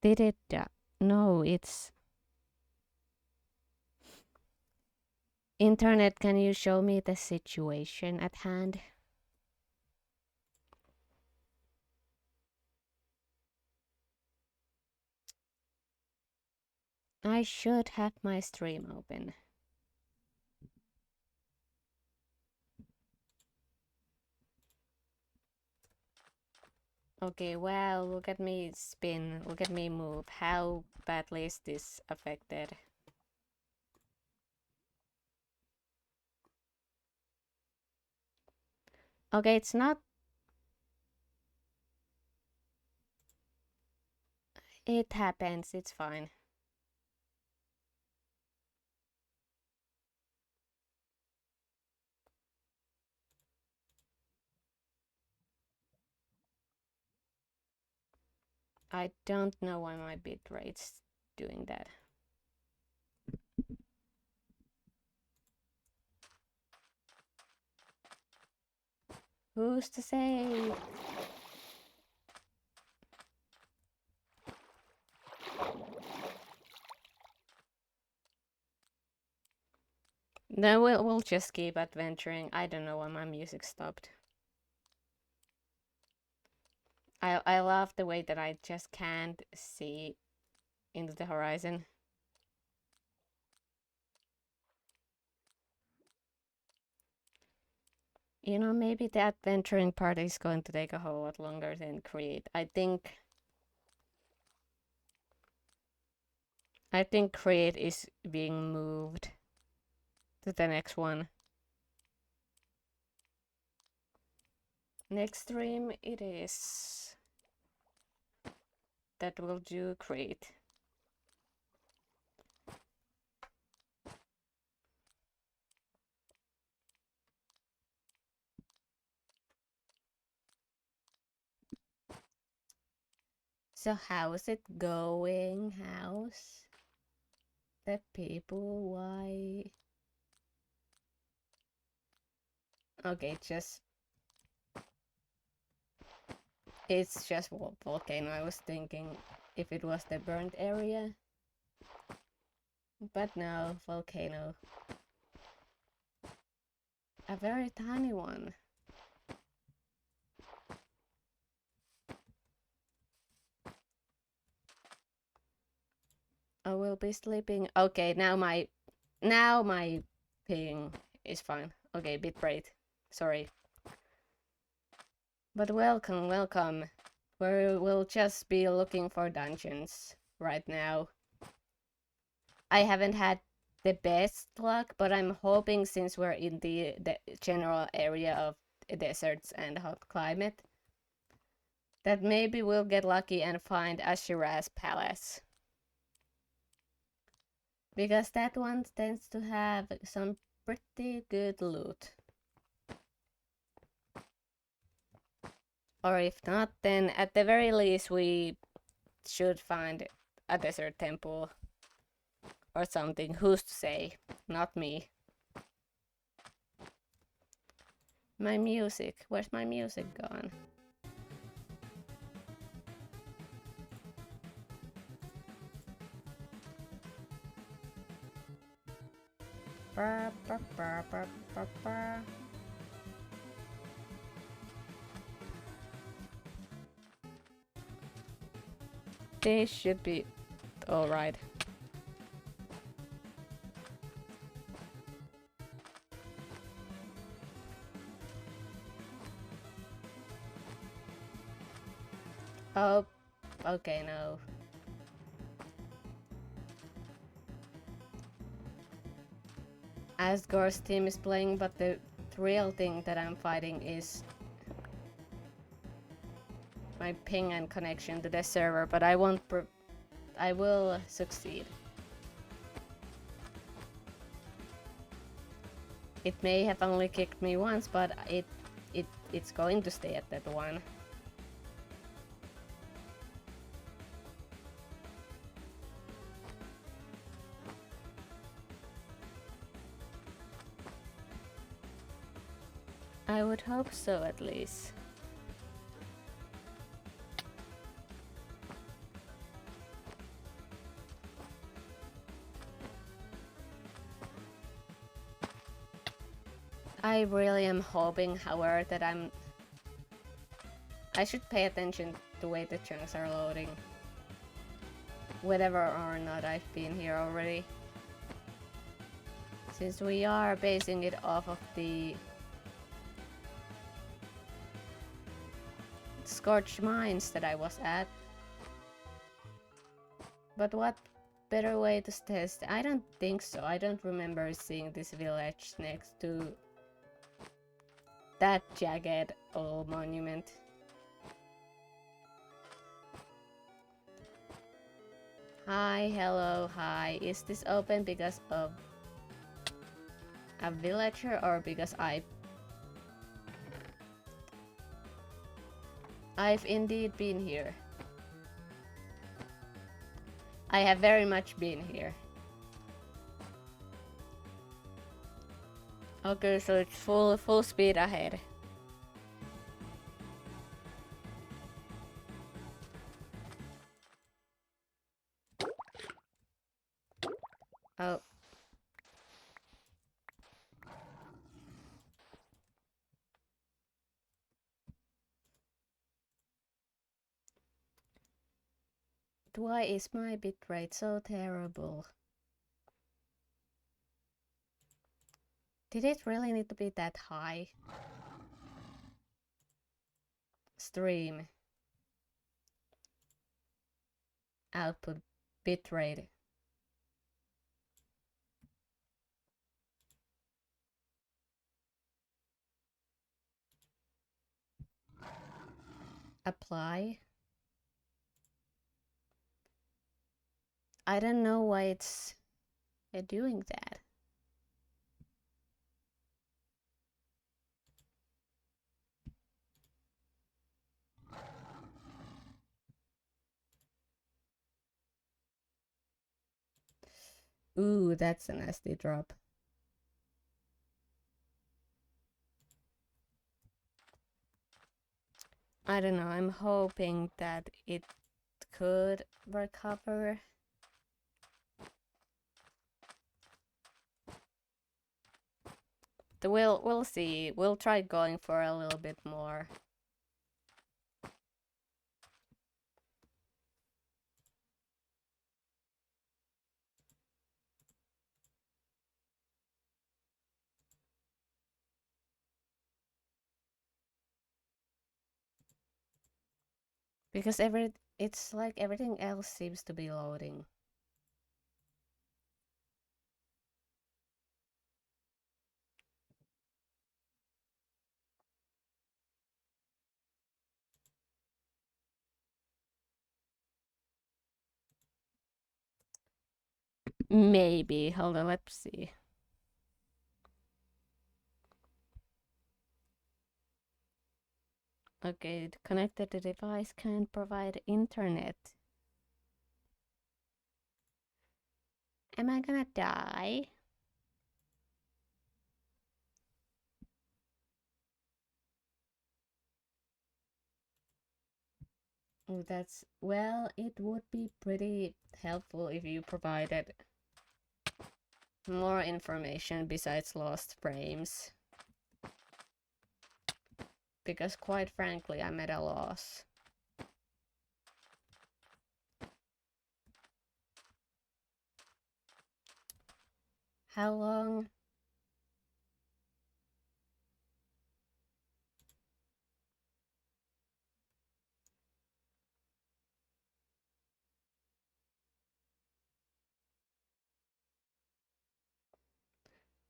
Did it die? No, it's... Internet, can you show me the situation at hand? I should have my stream open. Okay, well, look at me spin, look at me move. How badly is this affected? Okay, it's not... It happens, it's fine. I don't know why my bitrate's doing that. Who's to say? No, we'll just keep adventuring. I don't know why my music stopped. I love the way that I just can't see into the horizon. You know, maybe the adventuring part is going to take a whole lot longer than create. I think create is being moved to the next one. Next stream it is. That will do create. So how's it going? How's the people? Why? Okay, it's just volcano. I was thinking if it was the burnt area, but no, volcano. A very tiny one. I will be sleeping. Okay, now my ping is fine. Okay, bitrate. Sorry. But welcome, welcome. We'll just be looking for dungeons right now. I haven't had the best luck, but I'm hoping since we're in the general area of deserts and hot climate, that maybe we'll get lucky and find Ashira's palace. Because that one tends to have some pretty good loot. Or if not, then at the very least we should find a desert temple or something. Who's to say? Not me. My music. Where's my music gone? Ba, ba, ba, ba, ba, ba. This should be alright. Oh, okay, no. Asgore's team is playing, but the real thing that I'm fighting is my ping and connection to the server, but I won't. I will succeed. It may have only kicked me once, but it's going to stay at that one. I would hope so, at least. I really am hoping, however, that I should pay attention to the way the chunks are loading. Whether or not I've been here already. Since we are basing it off of the Scorched Mines that I was at. But what better way to test? I don't think so. I don't remember seeing this village next to that jagged old monument. Hi, hello, hi. Is this open because of a villager or because I've indeed been here. I have very much been here. Okay, so it's full speed ahead. Oh. Why is my bitrate so terrible? Did it really need to be that high? Stream. Output bitrate. Apply. I don't know why it's doing that. Ooh, that's a nasty drop. I don't know, I'm hoping that it could recover. We'll see. We'll try going for a little bit more. Because it's like everything else seems to be loading. Maybe. Hold on, let's see. Okay, connected to device can provide internet. Am I gonna die? Oh, that's... Well, it would be pretty helpful if you provided more information besides lost frames. Because quite frankly, I'm at a loss. How long?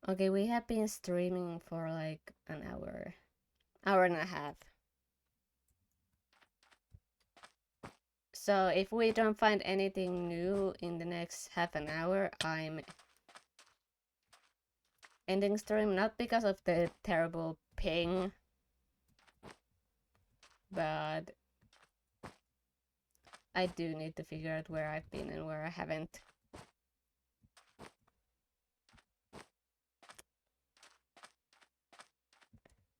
Okay, we have been streaming for like an hour and a half. So if we don't find anything new in the next half an hour, I'm ending stream, not because of the terrible ping, but I do need to figure out where I've been and where I haven't.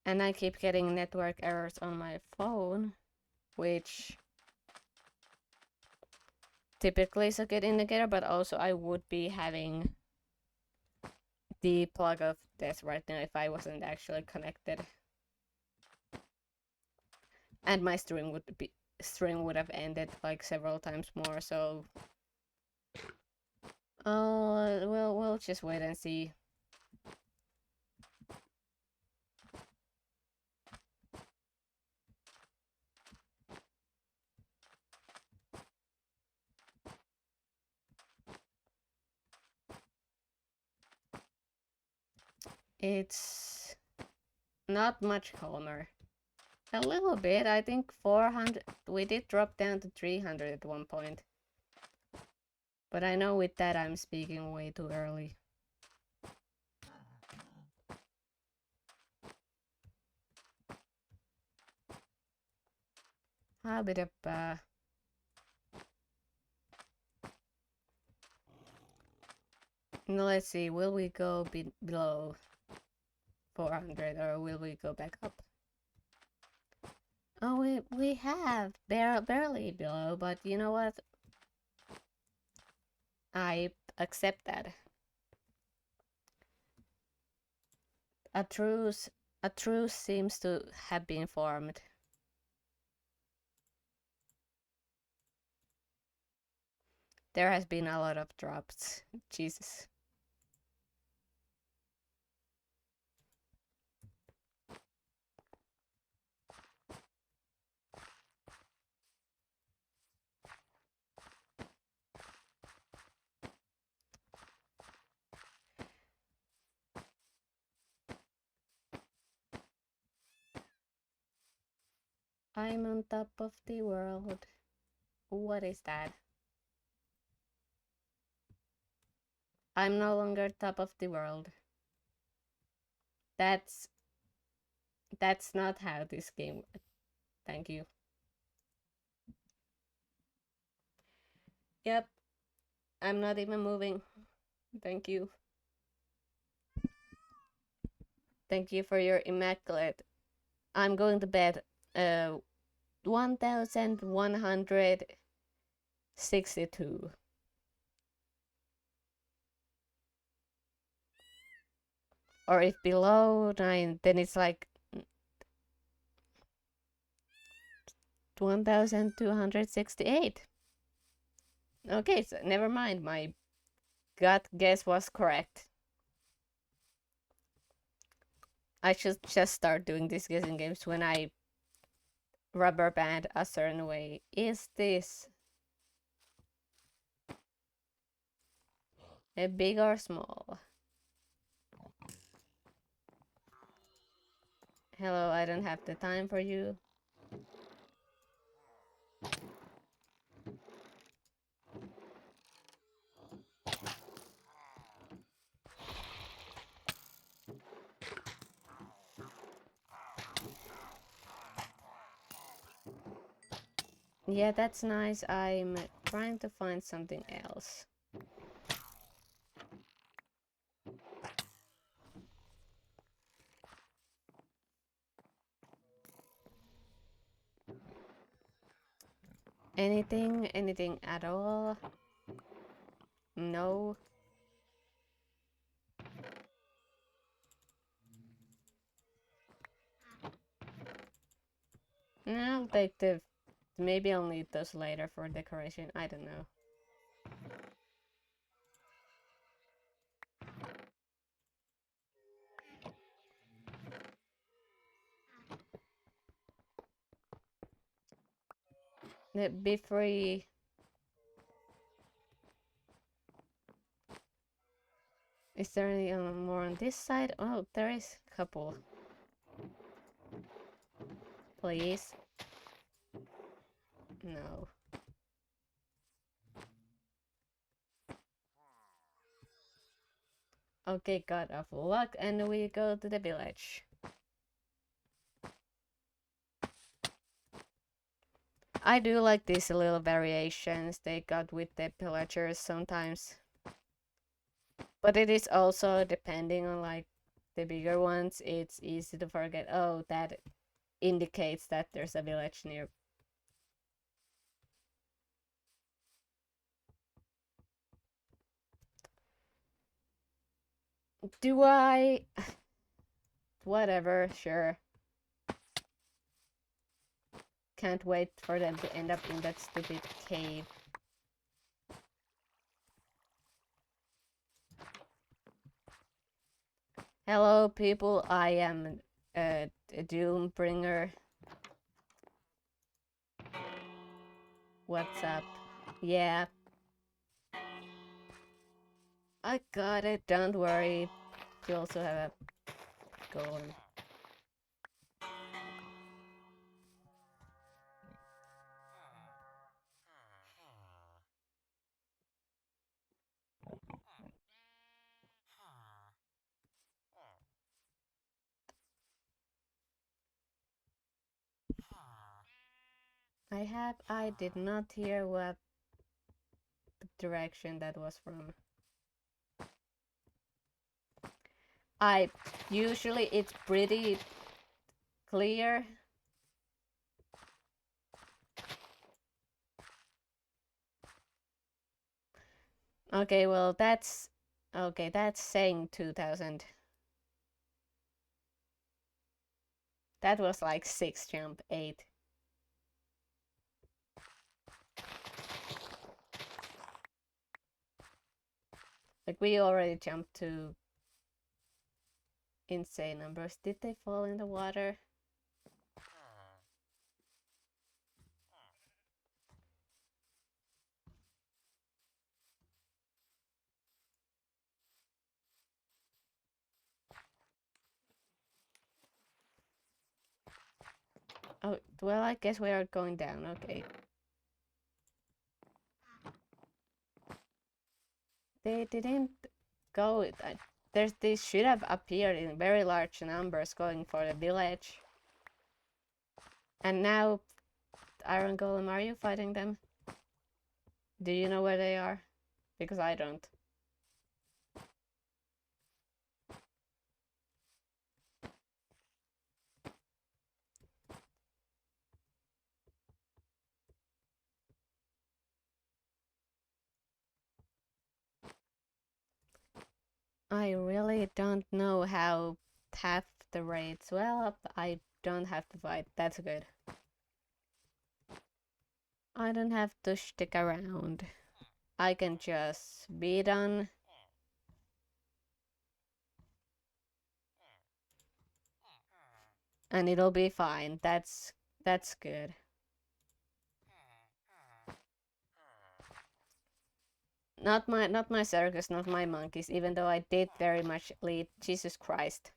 And I keep getting network errors on my phone, which typically is a good indicator, but also I would be having the plug of death right now if I wasn't actually connected. And my stream would have ended like several times more, so we'll just wait and see. It's not much calmer. A little bit, I think 400. We did drop down to 300 at one point. But I know with that I'm speaking way too early. A bit of no, let's see, will we go below 400 or will we go back up? Oh, we have barely below, but you know what? I accept that. A truce seems to have been formed. There has been a lot of drops. Jesus. I'm on top of the world. What is that? I'm no longer top of the world. That's not how this game. Thank you. Yep. I'm not even moving. Thank you. Thank you for your immaculate. I'm going to bed 1162. Or if below 9, then it's like 1268. Okay, so never mind. My gut guess was correct. I should just start doing these guessing games when I rubber band a certain way. Is this a big or small? Hello, I don't have the time for you. Yeah, that's nice. I'm trying to find something else. Anything at all? No. No, I'll take the. Maybe I'll need those later for decoration. I don't know. Be free. Is there any more on this side? Oh, there is a couple. Please. No. Okay, God of luck, and we go to the village. I do like these little variations they got with the pillagers sometimes. But it is also depending on like the bigger ones, it's easy to forget, oh, that indicates that there's a village near. Do I? Whatever, sure. Can't wait for them to end up in that stupid cave. Hello, people. I am a Doombringer. What's up? Yeah. I got it. Don't worry. You also have a golem. I did not hear what direction that was from. Usually it's pretty clear. Okay, well that's saying 2000. That was like 6 jump 8. Like we already jumped to insane numbers. Did they fall in the water? Oh, well, I guess we are going down. Okay. They didn't go. They should have appeared in very large numbers going for the village. And now, Iron Golem, are you fighting them? Do you know where they are? Because I don't. I really don't know how half the raids. Well, I don't have to fight. That's good. I don't have to stick around. I can just be done. And it'll be fine. That's good. Not my circus, not my monkeys, even though I did very much lead. Jesus Christ.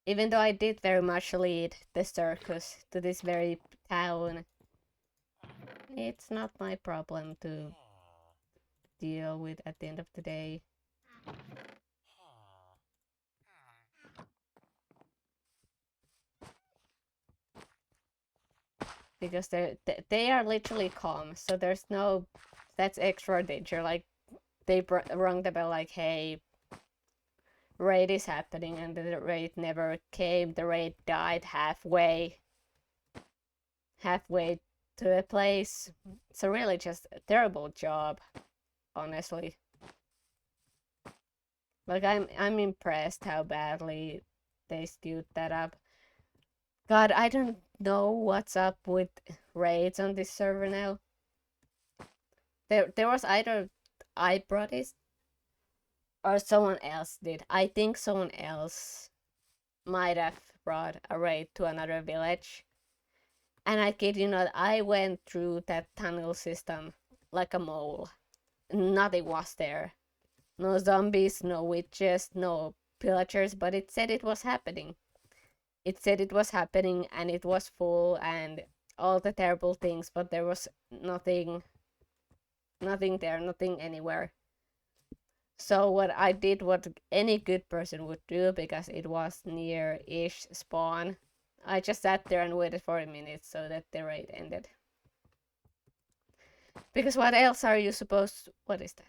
Even though I did very much lead the circus to this very town, it's not my problem to deal with at the end of the day. Because they are literally calm, so there's no that's extra danger. Like they rung the bell like, hey, raid is happening, and the raid never came. The raid died halfway to the place. So really just a terrible job, honestly. Like I'm impressed how badly they screwed that up. God, I don't know what's up with raids on this server now. There was either I brought it or someone else did. I think someone else might have brought a raid to another village. And I kid you not, I went through that tunnel system like a mole. Nothing was there. No zombies, no witches, no pillagers, but it said it was happening. It said it was happening and it was full and all the terrible things, but there was nothing there, nothing anywhere. So what I did, what any good person would do, because it was near-ish spawn, I just sat there and waited for a minute so that the raid ended. Because what else are you supposed to... What is that?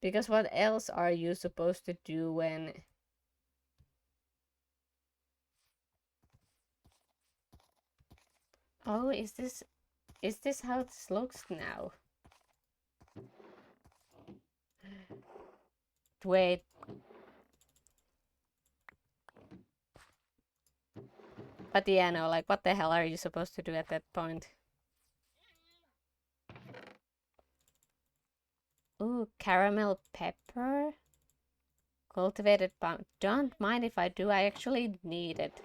Because what else are you supposed to do when... Oh, is this how this looks now? Wait. But yeah, no, like, what the hell are you supposed to do at that point? Ooh, caramel pepper? Cultivated palm. Don't mind if I do, I actually need it.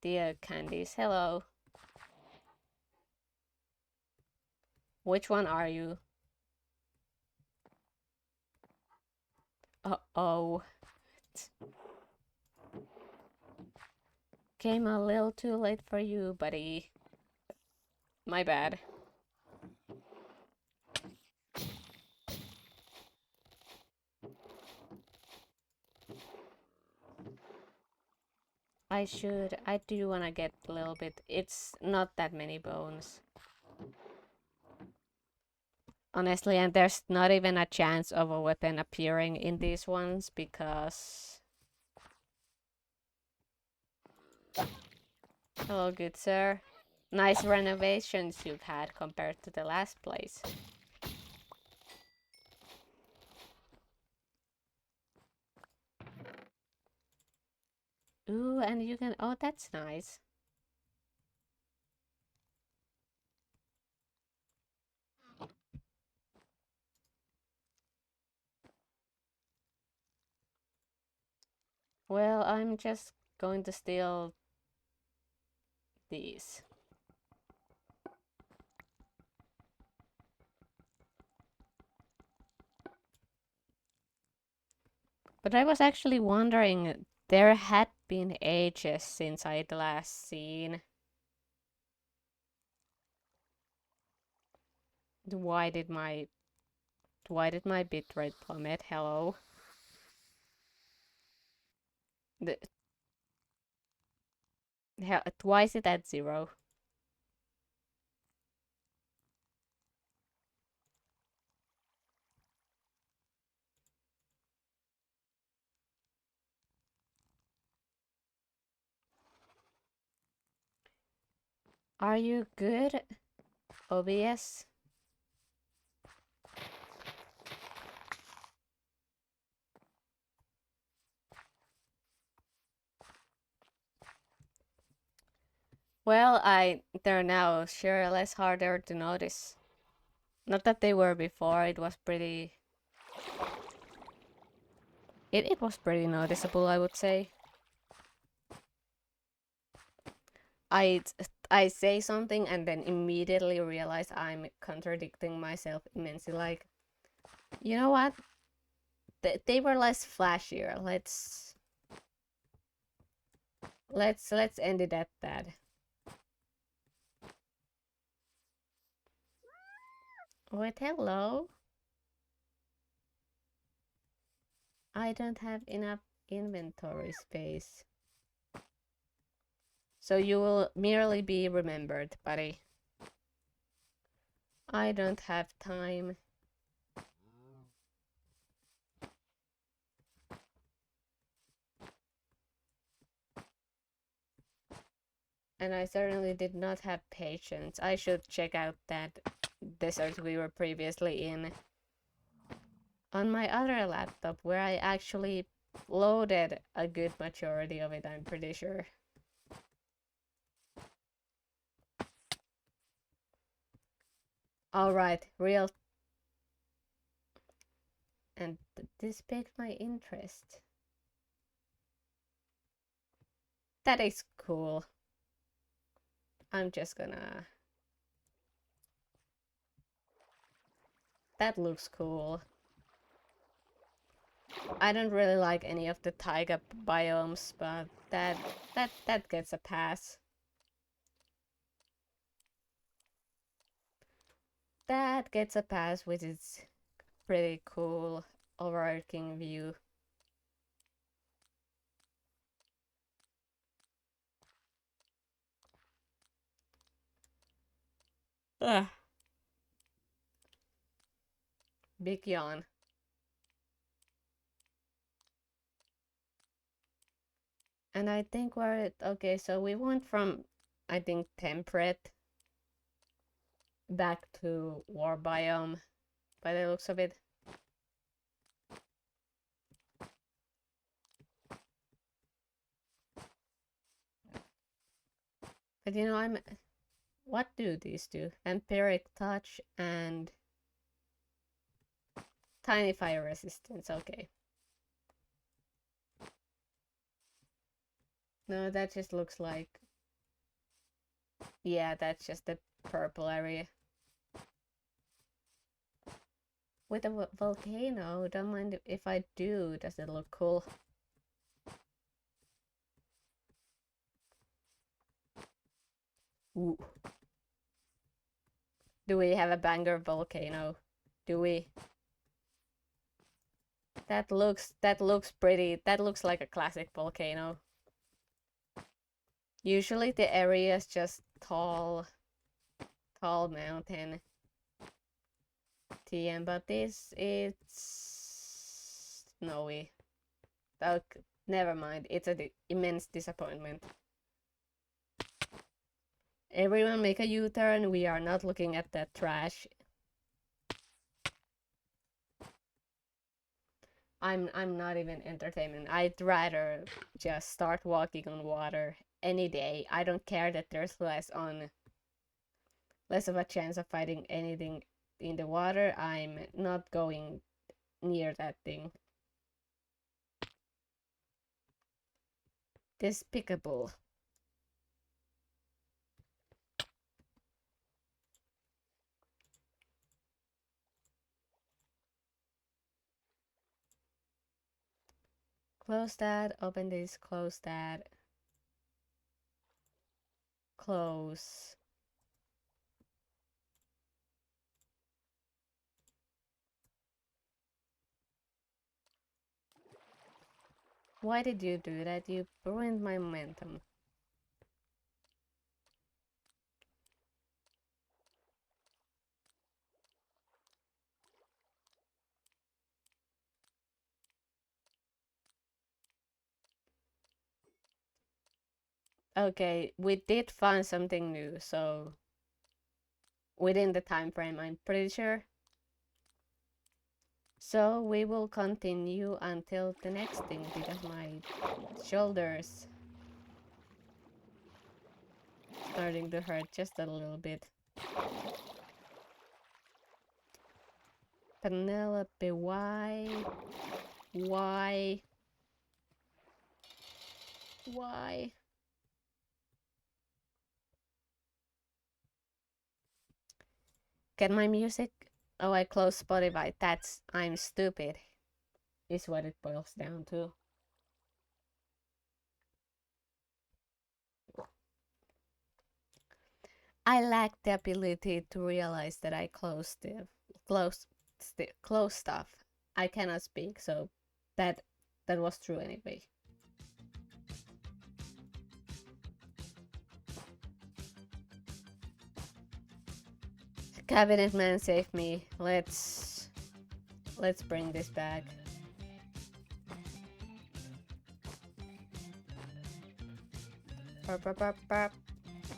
Dear candies, hello. Which one are you? Uh-oh. Came a little too late for you, buddy. My bad. I do wanna get a little bit. It's not that many bones. Honestly, and there's not even a chance of a weapon appearing in these ones because... Hello, good sir. Nice renovations you've had compared to the last place. Ooh, and you can... Oh, that's nice. Well, I'm just going to steal these. But I was actually wondering, there had been ages since I'd last seen. Why did my bitrate plummet? Hello. Why is it at 0? Are you good, OBS? Well, they're now sure less harder to notice. Not that they were before, it was pretty... It was pretty noticeable, I would say. I say something and then immediately realize I'm contradicting myself immensely. Like, you know what? They were less flashier. Let's end it at that. Wait, hello? I don't have enough inventory space. So you will merely be remembered, buddy. I don't have time. And I certainly did not have patience. I should check out that desert we were previously in on my other laptop, where I actually loaded a good majority of it, I'm pretty sure. Alright, real... And this piqued my interest. That is cool. I'm just gonna... That looks cool. I don't really like any of the taiga biomes, but that gets a pass. That gets a pass with its pretty cool overarching view. Ugh. Big yawn. And I think we're... Okay, so we went from, I think, temperate back to war biome by the looks of it. But you know, I'm... What do these do? Empiric touch and tiny fire resistance, okay. No, that just looks like... Yeah, that's just the purple area. With a volcano, don't mind if I do. Does it look cool? Ooh. Do we have a banger volcano? Do we? That looks pretty. That looks like a classic volcano. Usually the area is just tall mountain. TM, but this it's snowy. Oh, never mind. It's an immense disappointment. Everyone make a U-turn. We are not looking at that trash. I'm not even entertainment. I'd rather just start walking on water any day. I don't care that there's less of a chance of finding anything in the water. I'm not going near that thing. Despicable. Close that, open this, close that. Close. Why did you do that? You ruined my momentum. Okay, we did find something new, so within the time frame, I'm pretty sure. So we will continue until the next thing because my shoulders starting to hurt just a little bit. Penelope, why? Why? Why? Get my music? Oh, I closed Spotify. I'm stupid, is what it boils down to. I lack the ability to realize that I closed close stuff. I cannot speak, so that was true anyway. Cabinet man, save me. Let's bring this back. Burp, burp, burp, burp.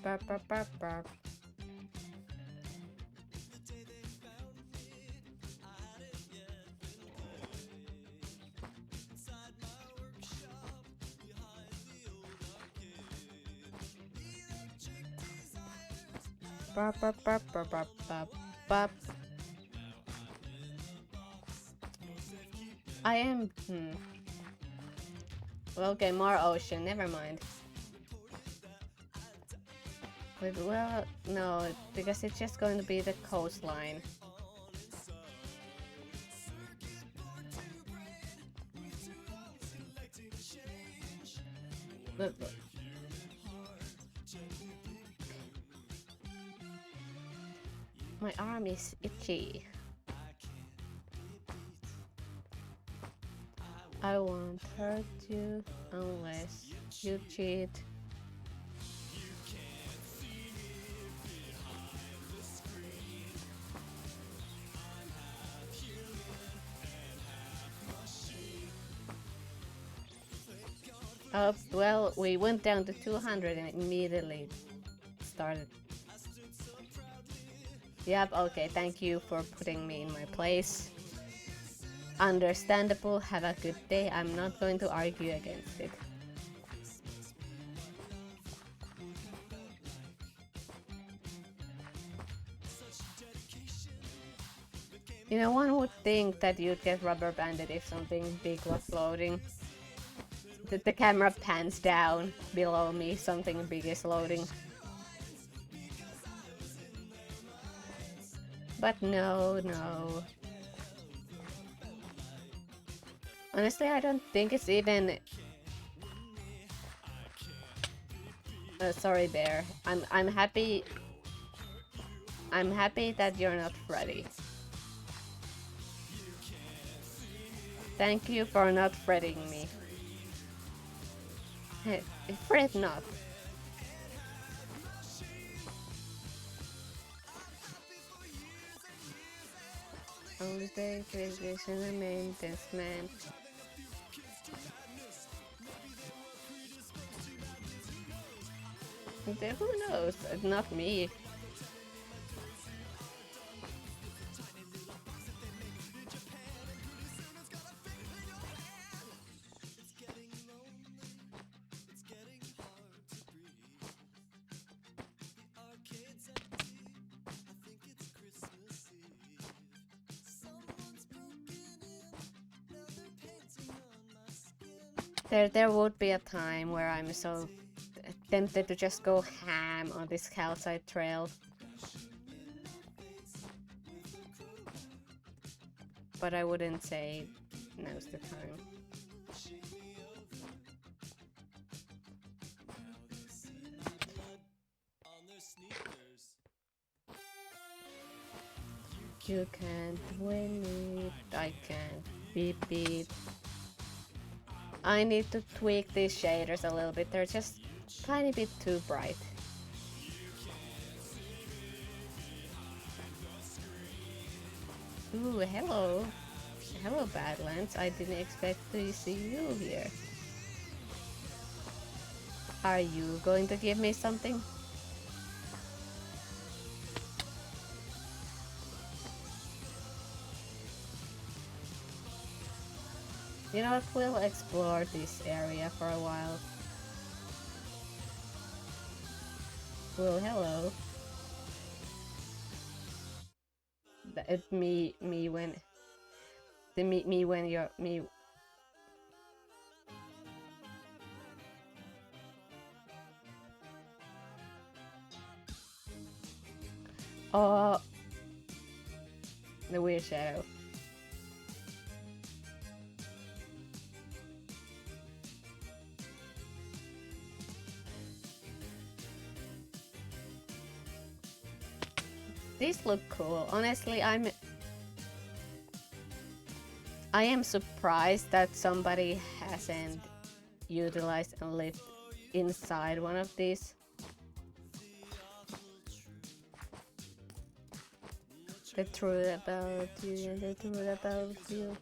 Burp, burp, burp, burp. Burp, burp, burp, burp, burp, burp, burp. I am. Okay, more ocean. Never mind. But, well, no, because it's just going to be the coastline. But, my arm is itchy. I won't hurt you unless you cheat. Oh, well, we went down to 200 and immediately started. Yep, okay, thank you for putting me in my place. Understandable, have a good day. I'm not going to argue against it. You know, one would think that you'd get rubber banded if something big was loading. The camera pans down below me, something big is loading. But no. Honestly, I don't think it's even... sorry, Bear. I'm happy... I'm happy that you're not Freddy. Thank you for not fretting me. Fret not. Only the creation and maintenance man. Who knows? Not me. There would be a time where I'm so tempted to just go ham on this calcite trail. But I wouldn't say now's the time. You can't win it, I can't beat it. I need to tweak these shaders a little bit, they're just a tiny bit too bright. Ooh, hello. Hello, Badlands. I didn't expect to see you here. Are you going to give me something? You know what, we'll explore this area for a while. Well, hello. Me when... me when you're... me... Oh... The weird shadow. These look cool. Honestly, I am surprised that somebody hasn't utilized and lived inside one of these. The truth about you, the truth about you.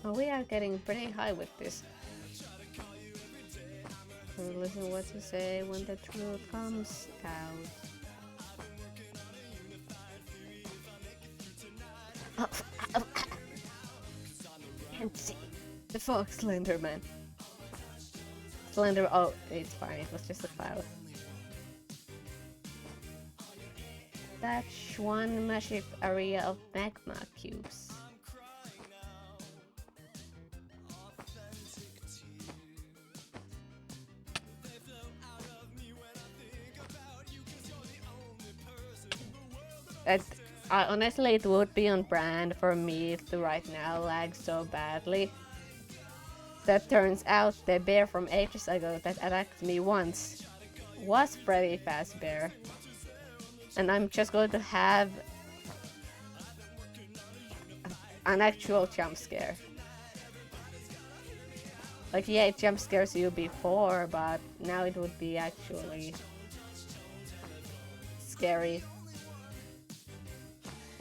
Oh, we are getting pretty high with this. So listen what you say when the truth comes out. Can't see. The fog, Slenderman. Slender. Oh, it's fine. It was just a cloud. That's one massive area of magma cubes. Honestly, it would be on brand for me to right now lag so badly. That turns out the bear from ages ago that attacked me once was Freddy Fazbear. And I'm just going to have an actual jump scare. Like, yeah, it jump scares you before, but now it would be actually scary.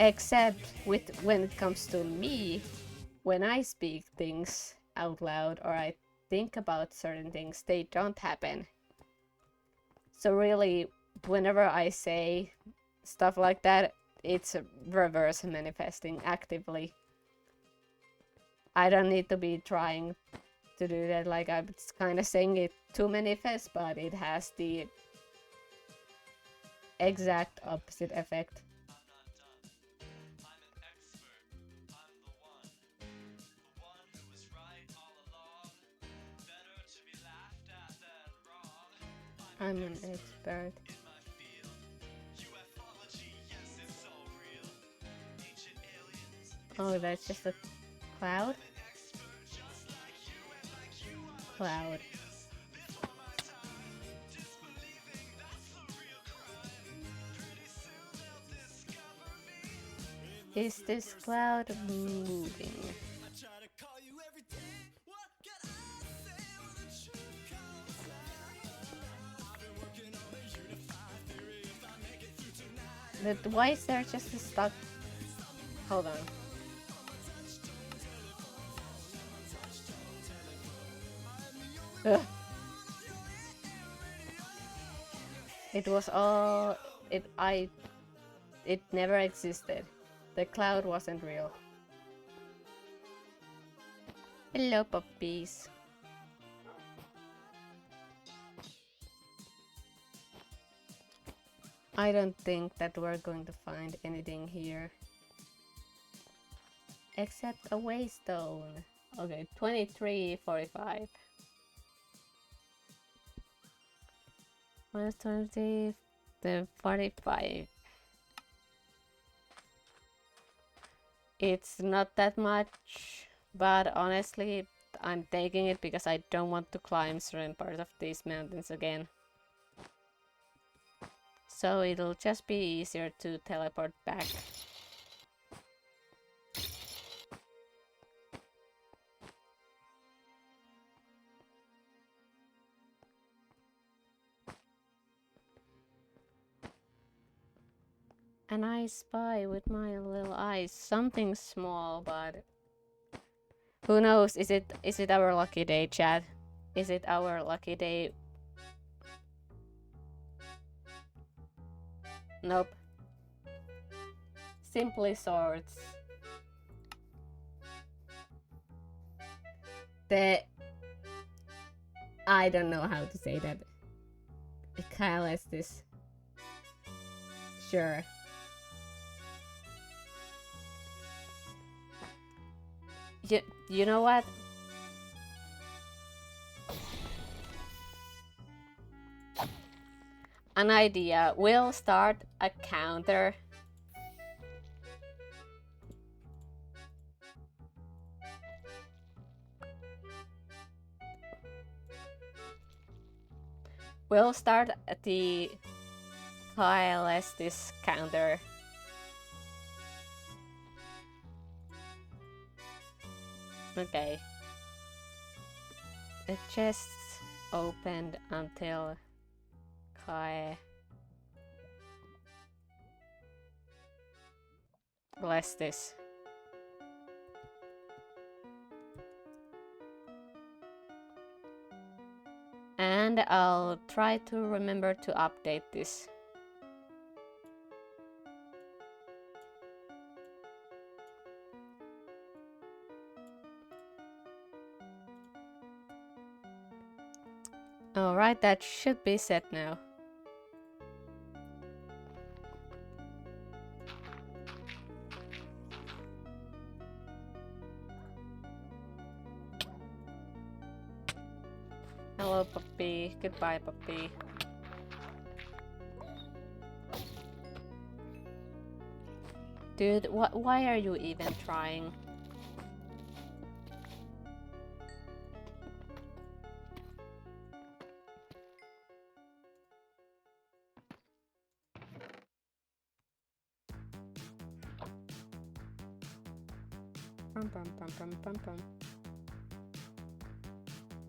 Except with when it comes to me, when I speak things out loud or I think about certain things, they don't happen. So really, whenever I say stuff like that, it's reverse manifesting actively. I don't need to be trying to do that, like I'm kind of saying it to manifest, but it has the exact opposite effect. I'm an expert. Oh, that's just a cloud? Cloud. Is this cloud moving? Why is there just a stuck? Hold on. Ugh. It was all it never existed. The cloud wasn't real. Hello, puppies. I don't think that we're going to find anything here. Except a waystone. Okay, 23:45. Minus 20, the 45. It's not that much, but honestly, I'm taking it because I don't want to climb certain parts of these mountains again. So it'll just be easier to teleport back. And I spy with my little eyes something small, but who knows? Is it our lucky day, chat? Is it our lucky day? Nope. Simply swords. I don't know how to say that. Kyle is this. Sure. You know what? An idea. We'll start a counter. We'll start the Kyle Estes counter. Okay. The chest's opened until Kai bless this. And I'll try to remember to update this. Alright, that should be set now. Hello, puppy. Goodbye, puppy. Dude, why are you even trying?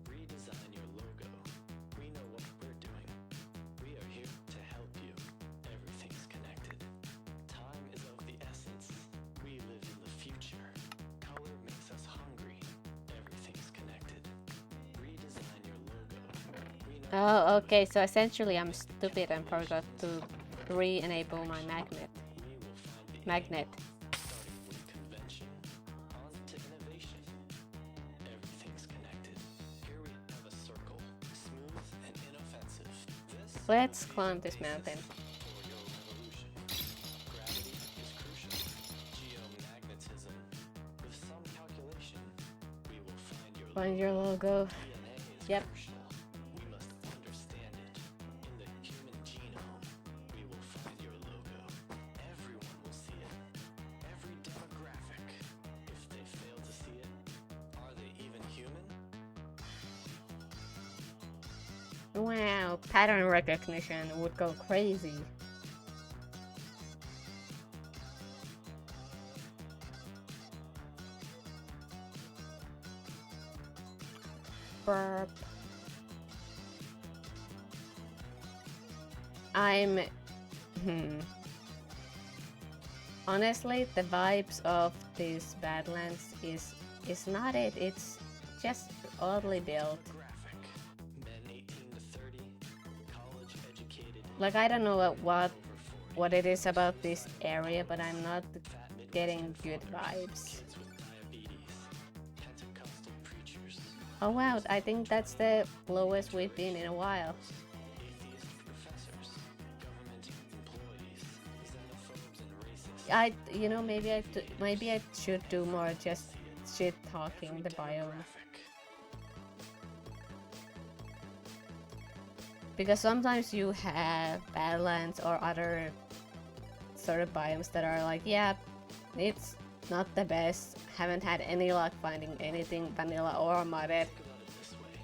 Redesign your logo. We know what we're doing. We are here to help you. Everything's connected. Time is of the essence. We live in the future. Color makes us hungry. Everything's connected. Redesign your logo. We know Oh, okay, so essentially I'm stupid and forgot to re-enable my magnet. we will find the Magnet. starting with convention. On to innovation. Everything's connected. Here we have a circle. Smooth and inoffensive. This Let's climb this mountain. for your revolution. Gravity is crucial. Geomagnetism. With some calculation, we will find your Find your logo. DNA is Yep. crucial. We must understand it. In the human genome, we will find your logo. Everyone will see it. Every demographic. If they fail to see it, are they even human? Wow, pattern recognition would go crazy. Burp. Honestly, the vibes of these Badlands is not it. It's just oddly built. Graphic. Men 18 to 30, college educated, Like I don't know over 40, what it is about this area, but I'm not fat Midwestern getting good fathers, vibes. kids with diabetes, Pentecostal preachers, Oh wow, I think that's the lowest we've been in a while. atheist professors, government employees, xenophobes and racists. You know, maybe I should do more just shit talking the biome. Demographic. Because sometimes you have Badlands or other sort of biomes that are like, yeah, it's not the best, haven't had any luck finding anything vanilla or modded. Think about it this way.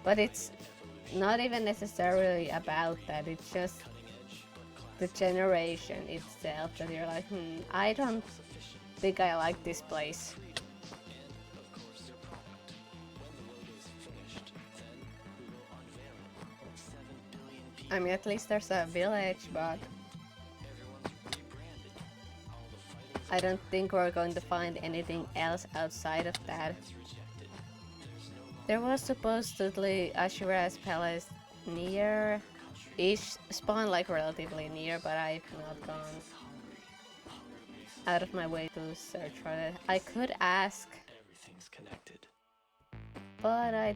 But it's Evolution. not even necessarily about that, it's just Cutting edge, but the classic. generation itself that you're like, I don't Sufficient. think I like this place. Freedom. And, of course, your product. When the logo is finished, then we will unveil it. 7 billion people. I mean, at least there's a village, but Everyone's rebranded. I don't think we're going to find anything else outside of that. There was supposedly Ashura's palace near-ish, spawn like relatively near, but I've not gone out of my way to search for it. I could ask, Everything's connected. but I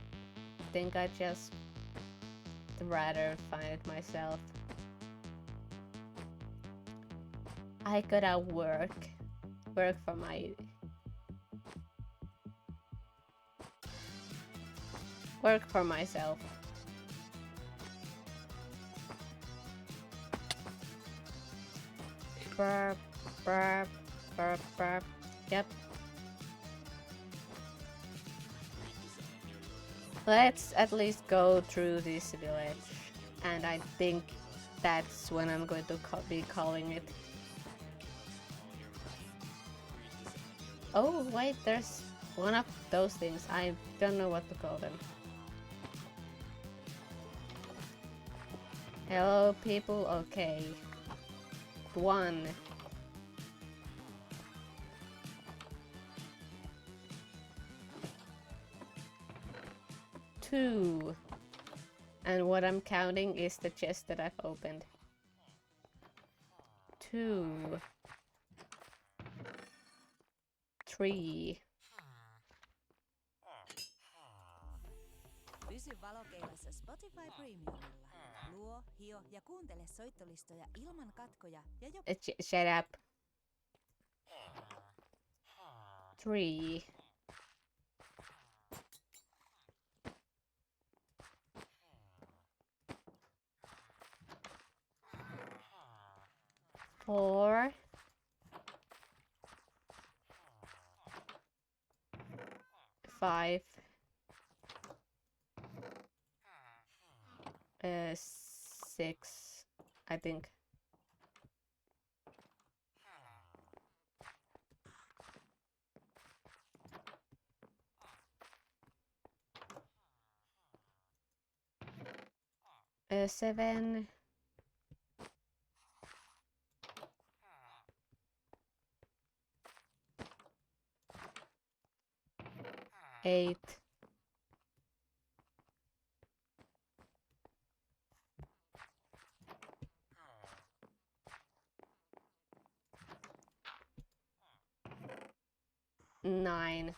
think I'd just rather find it myself. I gotta work for myself. Burp, burp, burp, burp. Yep. Let's at least go through this village, and I think that's when I'm going to be calling it. Oh wait, there's one of those things. I don't know what to call them. Hello people, okay. 1. 2. And what I'm counting is the chest that I've opened. 2. 3. Pysy valokeilassa Spotify Premiumilla. Luo, hio ja kuuntele soittolistoja ilman katkoja ja jopa... Shut up. 3. 4. 5. 6, I think. Seven. 8. 9.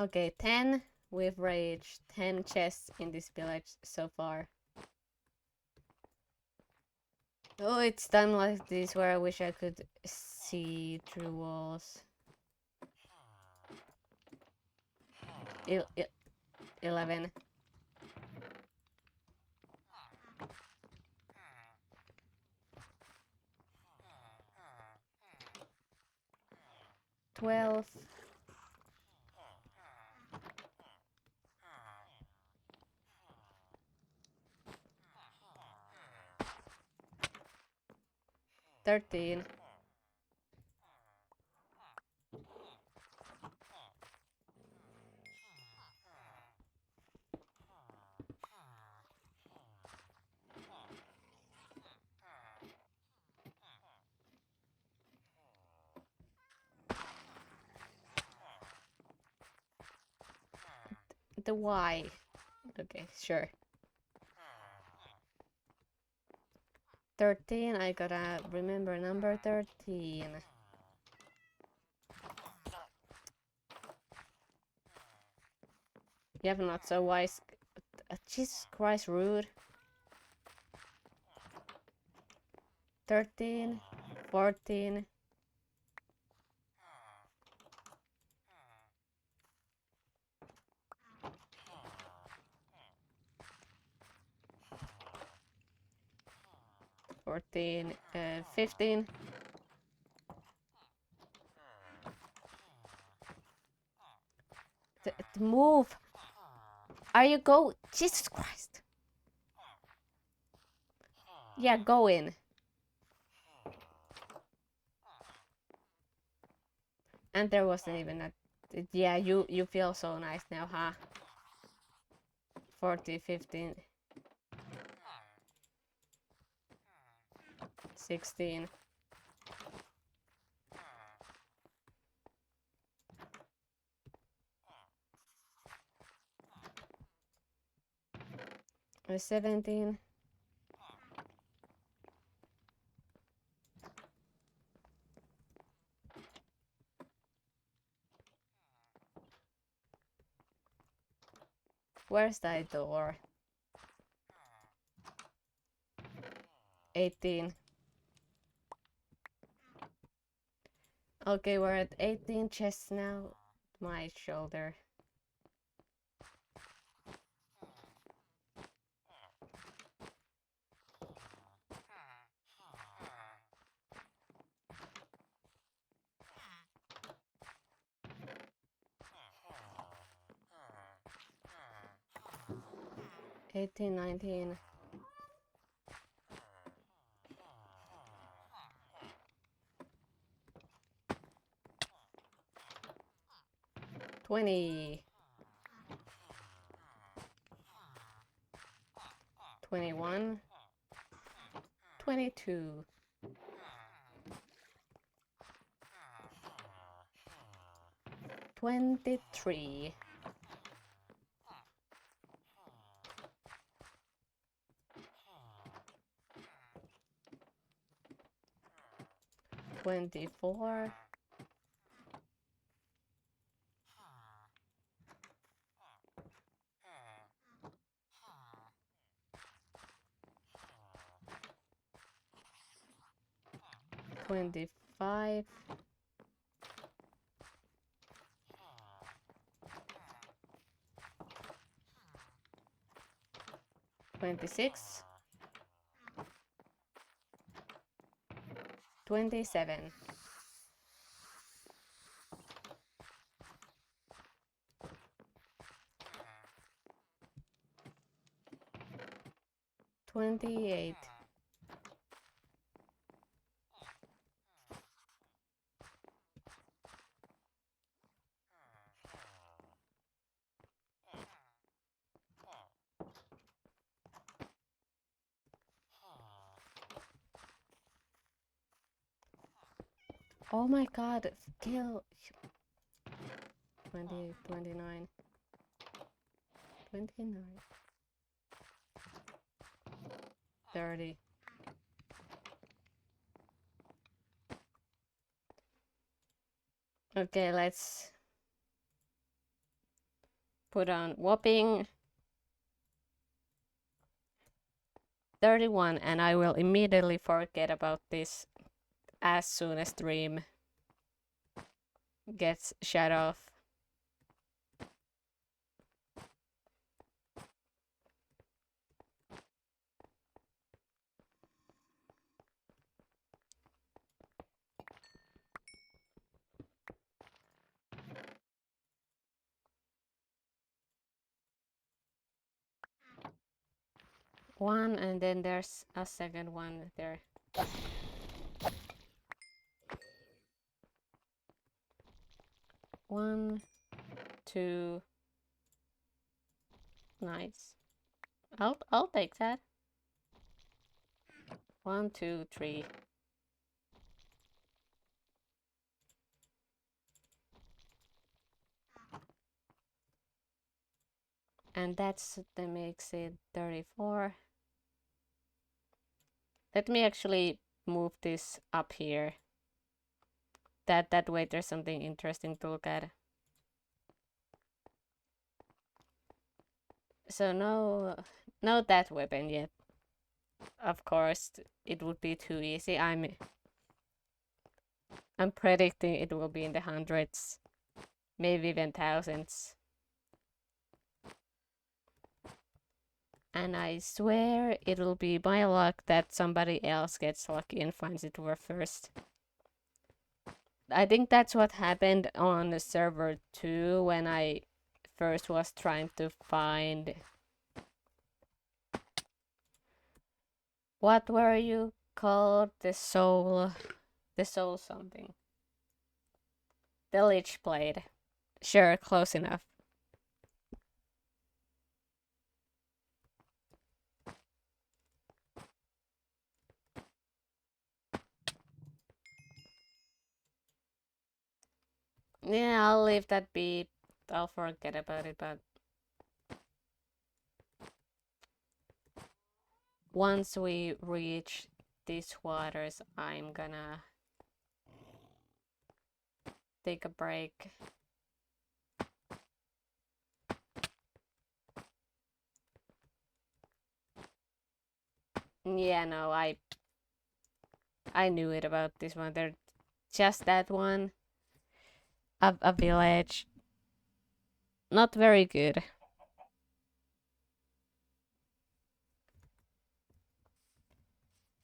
Okay, 10. We've reached 10 chests in this village so far. Oh, it's done like this where I wish I could see through walls. 11. 12. 13. 'The Y. Okay, sure. 13, I gotta remember number 13. You have not so wise. Jesus Christ, rude. 13, 14. 14, 15. Move! Are you go? Jesus Christ! Yeah, go in. And there wasn't even a... Yeah, you feel so nice now, huh? 40, 15... 16... 17... Where's that door? 18... Okay, we're at 18 chests now. My shoulder. Eighteen, 19... 20... 21... 22... 23... 24... 25... 26... 27... 28... 'Oh my god, kill 20, 29, 29, 30. Okay, let's put on whopping 31, and I will immediately forget about this as soon as stream gets shut off. One, and then there's a second one there. One, two. Nice. I'll take that. 1, 2, 3. And that makes it 34. Let me actually move this up here. That way there's something interesting to look at. So no that weapon yet. Of course, it would be too easy. I'm predicting it will be in the hundreds, maybe even thousands. And I swear it'll be my luck that somebody else gets lucky and finds it worth first. I think that's what happened on the server 2 when I first was trying to find... What were you called? The soul something. The Lich Blade. Sure, close enough. Yeah, I'll leave that be. I'll forget about it, but once we reach these waters, I'm gonna take a break. Yeah, no, I knew it about this one. There's just that one. A village. Not very good.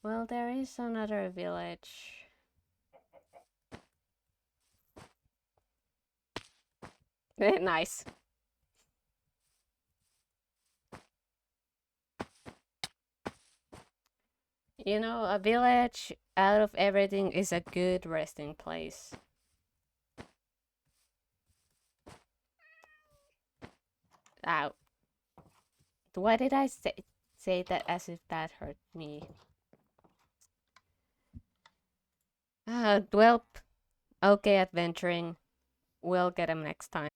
Well, there is another village. Nice. You know, a village out of everything is a good resting place. Ow. Why did I say that as if that hurt me? Well, okay, adventuring. We'll get him next time.